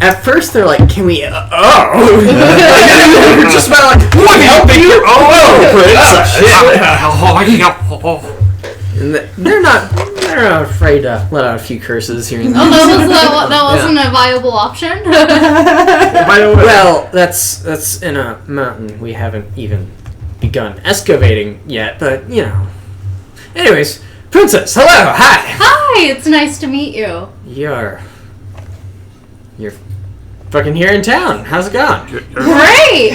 At first they're like, can we? We're just about like, what help you? And they're not afraid to let out a few curses here and there. Oh, that wasn't a viable option. By the way, Well, that's in a mountain we haven't even begun excavating yet, but you know. Anyways, Princess, hello, hi. Hi, it's nice to meet you. You're fucking here in town. How's it going? Great.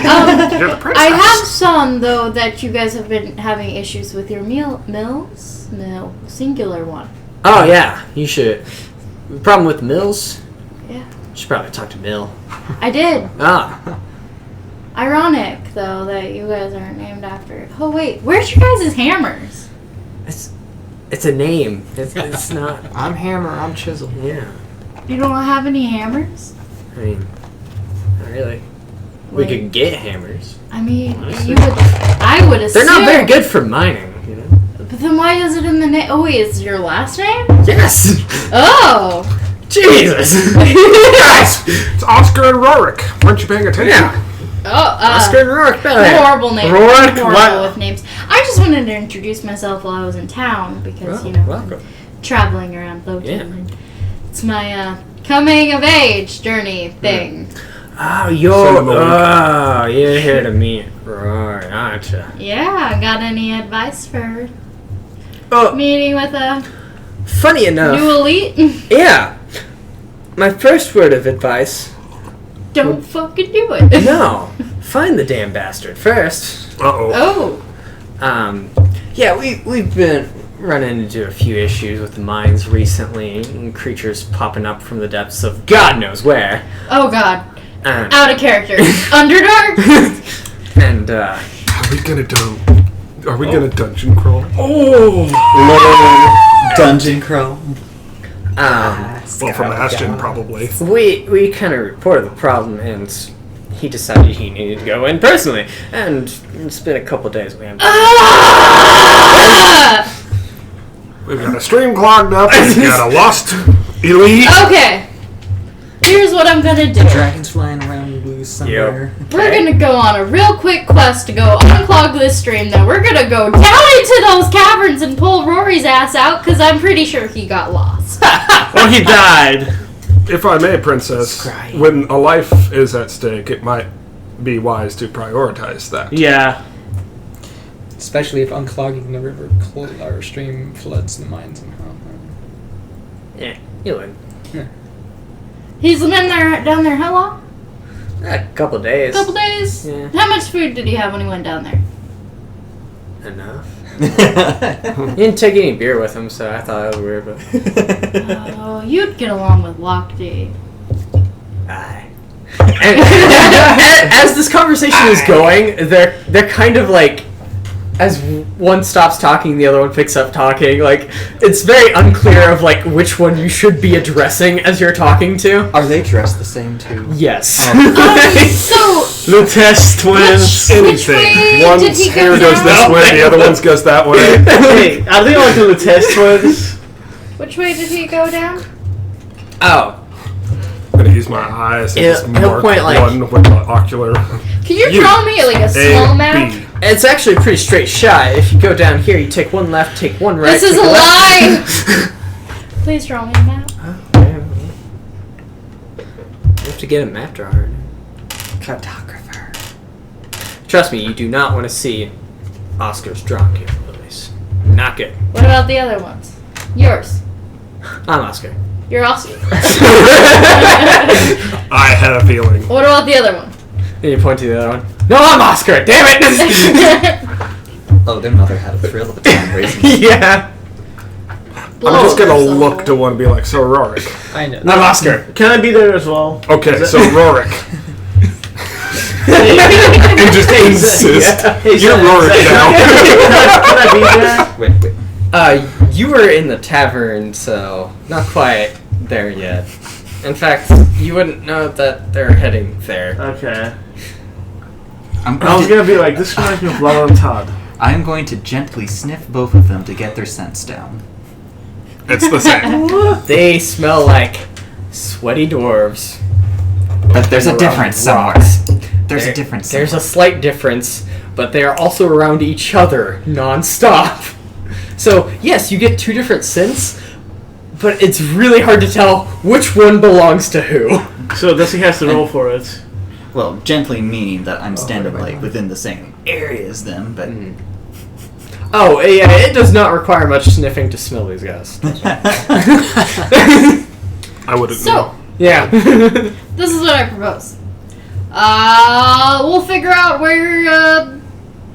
You're the princess. I have some though that you guys have been having issues with your mills. No, singular one. Oh yeah, you should. Problem with Mills? Yeah. You should probably talk to Mill. I did. Ah, Ironic though that you guys aren't named after it. Oh wait, where's your guys' hammers? it's a name. It's not. I'm Hammer, I'm Chisel. Yeah, You don't have any hammers? I mean, not really. We Wait. could get hammers. I mean, I would assume. They're not very good for mining, you know. But then why is it in the name? Oh wait, is your last name? Yes. Oh. Jesus. Guys, it's Oscar and Rorik. Weren't you paying attention? Yeah. Oh, Oscar and Rourke. Better. horrible name. Rorik, Horrible what? with names. I just wanted to introduce myself while I was in town because you know Welcome. traveling around Loten. Yeah. And it's my coming of age journey thing. Oh, Cinema you're here to meet Rory, aren't you? Yeah, got any advice for Oh, meeting with a funny enough. new elite? Yeah. My first word of advice. Don't fucking do it. No. Find the damn bastard first. Uh-oh. Oh. Yeah, we've been running into a few issues with the mines recently, and creatures popping up from the depths of God knows where. Oh god. And, Out of character. Underdark? and Are we gonna dungeon crawl? Dungeon crawl. Well, from Ashton, probably. we kind of reported the problem, and he decided he needed to go in personally. And it's been a couple days. We haven't. We've got a stream clogged up. We've got a lost elite. Okay. Here's what I'm gonna do. Dragons flying around loose somewhere. We're gonna go on a real quick quest to go unclog this stream. Then we're gonna go down into those caverns and pull Rory's ass out because I'm pretty sure he got lost. Well, he died. If I may, Princess, Scry. when a life is at stake, it might be wise to prioritize that. Yeah. Especially if unclogging the river or stream floods the mine somehow. Yeah, you would. He's been down there how long? A couple days. Couple days? Yeah. How much food did he have when he went down there? Enough. He didn't take any beer with him, so I thought that was weird, but. Oh, you'd get along with Lochte. Aye. And as this conversation is going, they're kind of like, as one stops talking, the other one picks up talking. Like, it's very unclear of like which one you should be addressing as you're talking to. Are they dressed the same too? Yes. So, Lutece twins. which way One's did he hair go goes down? this way, the other one's goes that way. Hey, are they like the Lutece twins? Which way did he go down? Oh. I'm gonna use my eyes and Yeah, just he'll mark point, like- one with the ocular. Can you U, draw me like a small A, map? B. It's actually a pretty straight shot. If you go down here, you take one left, take one right. This is take a left. lie! Please draw me a map. You have to get a map drawer. Cartographer. Trust me, you do not want to see Oscar's drawing capabilities. Not good. What about the other ones? Yours. I'm Oscar. You're Oscar. I had a feeling. What about the other one? Then you point to the other one. No, I'm Oscar. Damn it! Oh, their mother had a thrill of a time raising them. Yeah. I'm just gonna Blow look to one and be like, so Rorik. I know. I'm Oscar. Can I be there as well? Okay, so Rorik. And just insist. You're Rorik now. Can I be there? Wait. You were in the tavern, so not quite there yet. In fact, you wouldn't know that they're heading there. Okay. I'm I was going, gonna be like, this reminds me of Lala and Todd. I'm going to gently sniff both of them to get their scents down. It's the same. They smell like sweaty dwarves. But there's a Around difference somewhere. rocks. There's a difference. There's a somewhere. slight difference, but they are also around each other non-stop. So, yes, you get two different scents, but it's really hard to tell which one belongs to who. So does he has to roll for it? Well, gently meaning that I'm standing right like on. within the same area as them, but Oh, yeah, it does not require much sniffing to smell these guys. I wouldn't So, know. Yeah. this is what I propose. We'll figure out where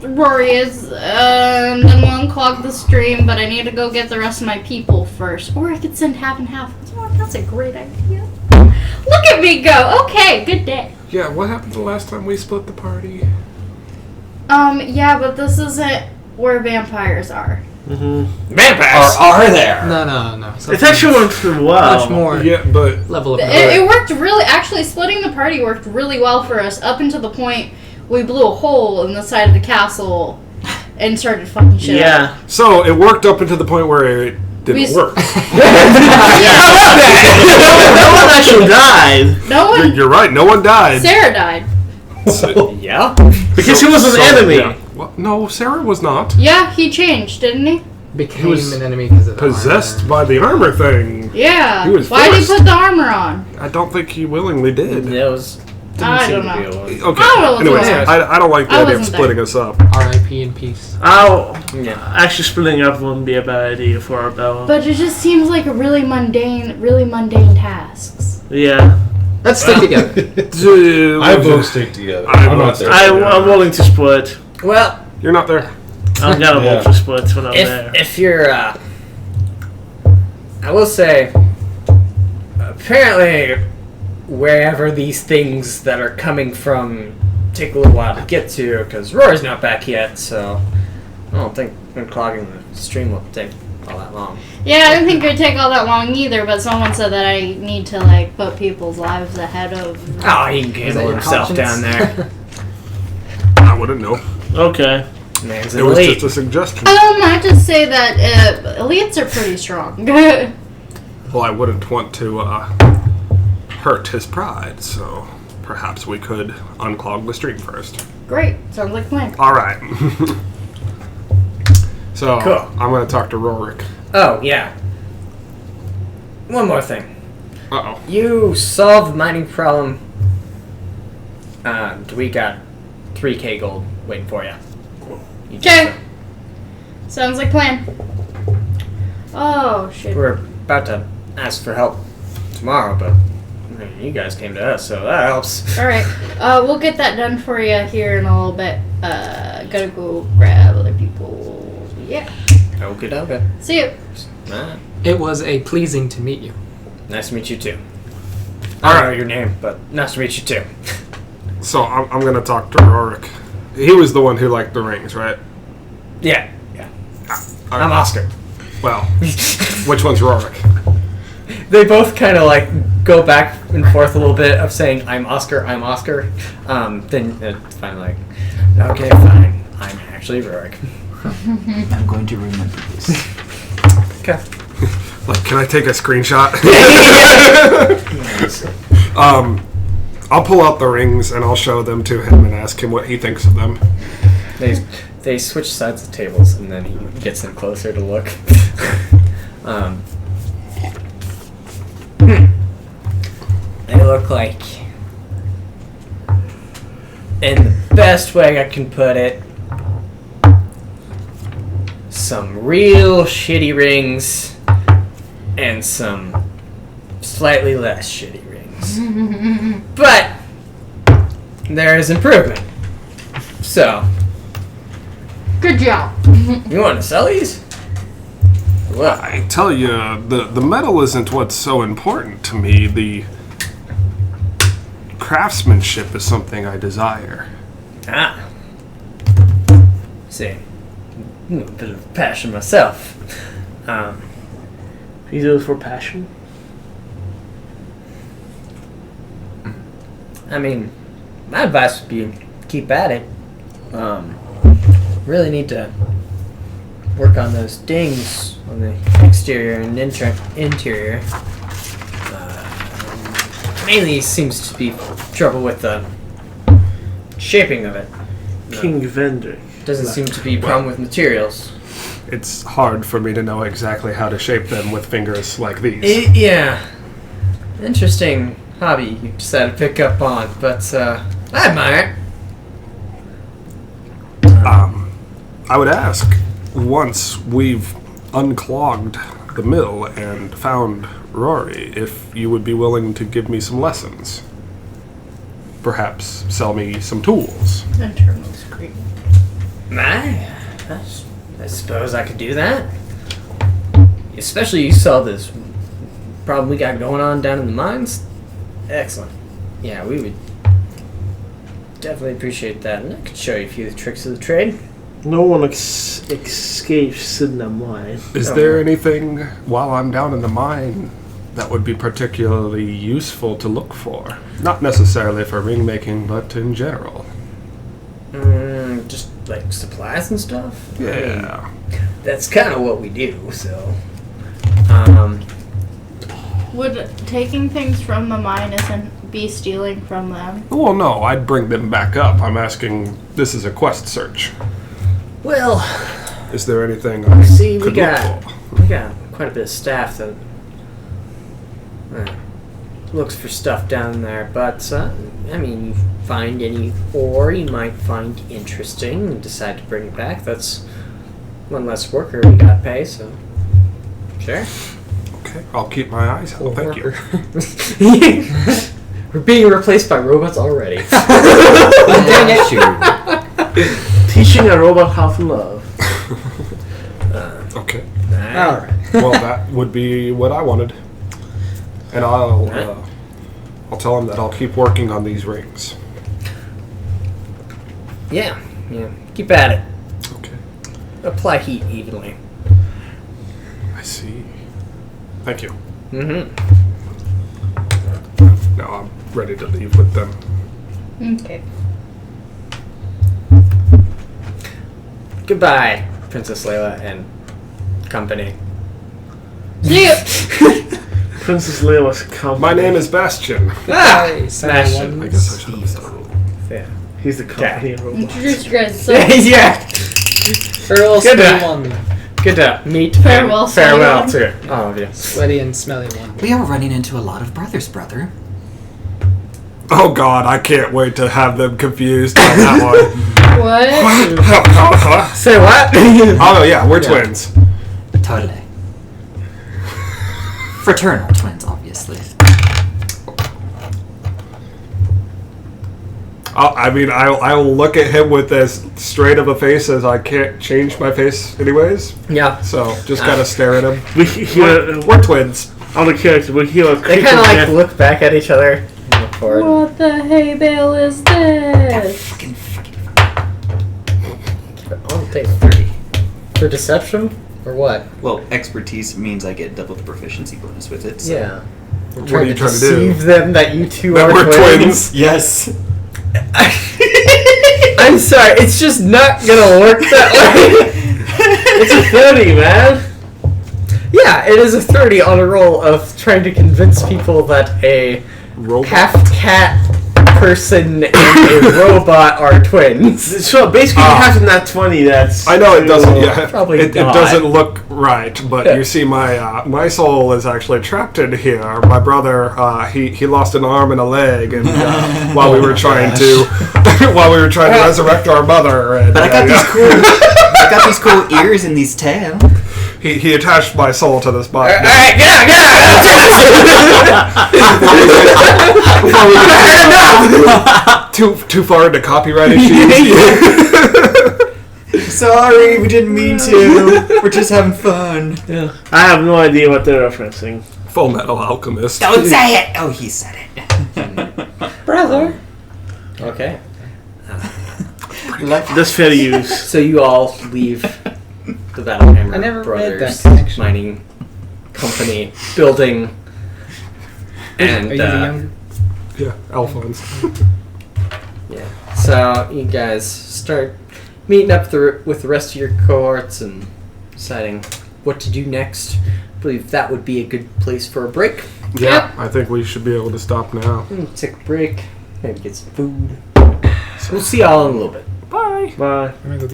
Rori is, and then we'll unclog the stream, but I need to go get the rest of my people first. Or I could send half and half. Oh, that's a great idea. Look at me go! Okay, good day. Yeah, what happened the last time we split the party? Yeah, but this isn't where vampires are. Mm-hmm. Vampires! are there? No. It actually went through well. much more Yeah, but level of It worked really, actually splitting the party worked really well for us up until the point we blew a hole in the side of the castle and started fucking shit up. Yeah. so it worked up until the point where it didn't We- work. No one actually died No one, You're right. No one died. Sarah died. Yeah? because he was an enemy. Yeah. Well, no, Sarah was not Yeah, he changed, didn't he? became was an enemy because of possessed armor. by the armor thing. Yeah. He was Why did he forced. put the armor on? I don't think he willingly did. That was... I seem don't to be know. a- Okay. I don't know what's Anyways, going on. I don't like the I idea of wasn't splitting us up. R.I.P. in peace. Actually splitting up wouldn't be a bad idea for our battle. But it just seems like a really mundane tasks. Yeah. Let's stick together. I vote stick together. I'm I'm not not there. I'm willing to split. Well, You're not there. I'm gonna Yeah. vote to split when I'm there. if you're, I will say, apparently, wherever these things that are coming from take a little while to get to, because Rori's not back yet, so I don't think unclogging the stream will take all that long. Yeah, I didn't think it would take all that long either, but someone said that I need to, like, put people's lives ahead of... Oh, he can Is that handle your himself conscience? down there. I wouldn't know. Okay. Man's It was elite. just a suggestion. I just say that elites are pretty strong. Well, I wouldn't want to hurt his pride, so perhaps we could unclog the stream first. Great. Sounds like a plan. All right. So Cool. I'm gonna talk to Rorik. Oh, yeah. One more thing. Uh-oh. You solved the mining problem. We got 3K gold waiting for you. You just, Okay. Sounds like a plan. Oh, shit. we're about to ask for help tomorrow, but I mean, you guys came to us, so that helps. Alright. We'll get that done for you here in a little bit. Gotta go grab other people. Yeah. Okay, okay. See you. It was a pleasing to meet you. Nice to meet you too. I don't know your name, but nice to meet you too. So I'm gonna talk to Rorik. He was the one who liked the rings, right? Yeah. I'm Oscar. Well, which one's Rorik? They both kind of like go back and forth a little bit of saying, I'm Oscar. Then it's finally like, okay, fine. I'm actually Rorik. I'm going to remember this. Okay. Like, can I take a screenshot? I'll pull out the rings and I'll show them to him and ask him what he thinks of them. They switch sides of tables and then he gets them closer to look. They look like, in the best way I can put it, some real shitty rings and some slightly less shitty rings. But there is improvement. So, Good job. You want to sell these? Well, I tell you, the metal isn't what's so important to me. The craftsmanship is something I desire. See, a bit of passion myself. You do it for passion? I mean, my advice would be keep at it. Really need to work on those dings on the exterior and interior. Mainly seems to be trouble with the shaping of it. King Vendor. Doesn't seem to be a problem with materials. It's hard for me to know exactly how to shape them with fingers like these. Yeah. Interesting hobby you decided to pick up on, but I admire it. I would ask, once we've unclogged the mill and found Rori, if you would be willing to give me some lessons. Perhaps sell me some tools. Internal screen. I suppose I could do that. Especially you saw this problem we got going on down in the mines. Excellent. Yeah, we would definitely appreciate that, and I could show you a few of the tricks of the trade. No one escapes sitting in mine. Is there anything while I'm down in the mine that would be particularly useful to look for? Not necessarily for ring making, but in general. Just like supplies and stuff? Yeah. I mean, that's kind of what we do, so. Would taking things from the mine isn't be stealing from them? Well, no, I'd bring them back up. I'm asking, this is a quest search. Well, Is there anything I see, could we got look for? quite a bit of staff that looks for stuff down there, but I mean, you find any ore you might find interesting and decide to bring it back. That's one less worker we got to pay, so sure. Okay, I'll keep my eyes out. Thank you. We're being replaced by robots already. Teaching a robot how to love. Okay. Alright. Well, that would be what I wanted. And I'll tell him that I'll keep working on these rings. Yeah. Keep at it. Okay. Apply heat evenly. I see. Thank you. Mm-hmm. Now I'm ready to leave with them. Okay. Goodbye, Princess Layla and company. See ya! Princess Leila's company. My name is Bastion. Smash I guess I should have started. Yeah. He's the company robot. Introduce you guys. So, Yeah. Farewell, Good smelly eye. one. Good to meet. Farewell, and farewell Simon. to all of you. Sweaty and smelly one. We are running into a lot of brothers, brother. Oh God, I can't wait to have them confused on that one. what? Say what? Oh yeah, we're Yeah. twins. Totally. Fraternal twins, obviously. I'll look at him with as straight of a face as I can't change my face anyways. Yeah. So just kind of stare at him. We hear We're twins. on the character. We hear a They creak kind of of like death. look back at each other and look forward. What the hay bale is this? I'll take 30. For deception? Or what? Well, expertise means I get double the proficiency bonus with it. So. Yeah. We're What are you trying to do? deceive them that you two That are we're twins. Yes. I'm sorry, it's just not gonna work that way. It's a 30, man. Yeah, it is a 30 on a roll of trying to convince people that a Robot. half cat person and a robot are twins. So basically, you have that 20. That's. I know it doesn't. Yeah, Probably it not. doesn't look right. But you see, my soul is actually trapped in here. My brother, he lost an arm and a leg, and while we were trying to resurrect our mother. And, But I got these cool ears and these tail. He attached my soul to this body. Alright, get out! Too far into copyright issues. Sorry, we didn't mean to. We're just having fun. Yeah. I have no idea what they're referencing. Full Metal Alchemist. Don't say it! Oh, he said it. Brother. Okay. That's fair use. So you all leave the Battlehammer I never read Brothers that connection. mining company building, and Are you the younger? Yeah, Alphonse. yeah. So you guys start meeting up with the rest of your cohorts and deciding what to do next. I believe that would be a good place for a break. Yeah, I think we should be able to stop now. Take a break, maybe get some food. So we'll see y'all in a little bit. Bye. I'm gonna go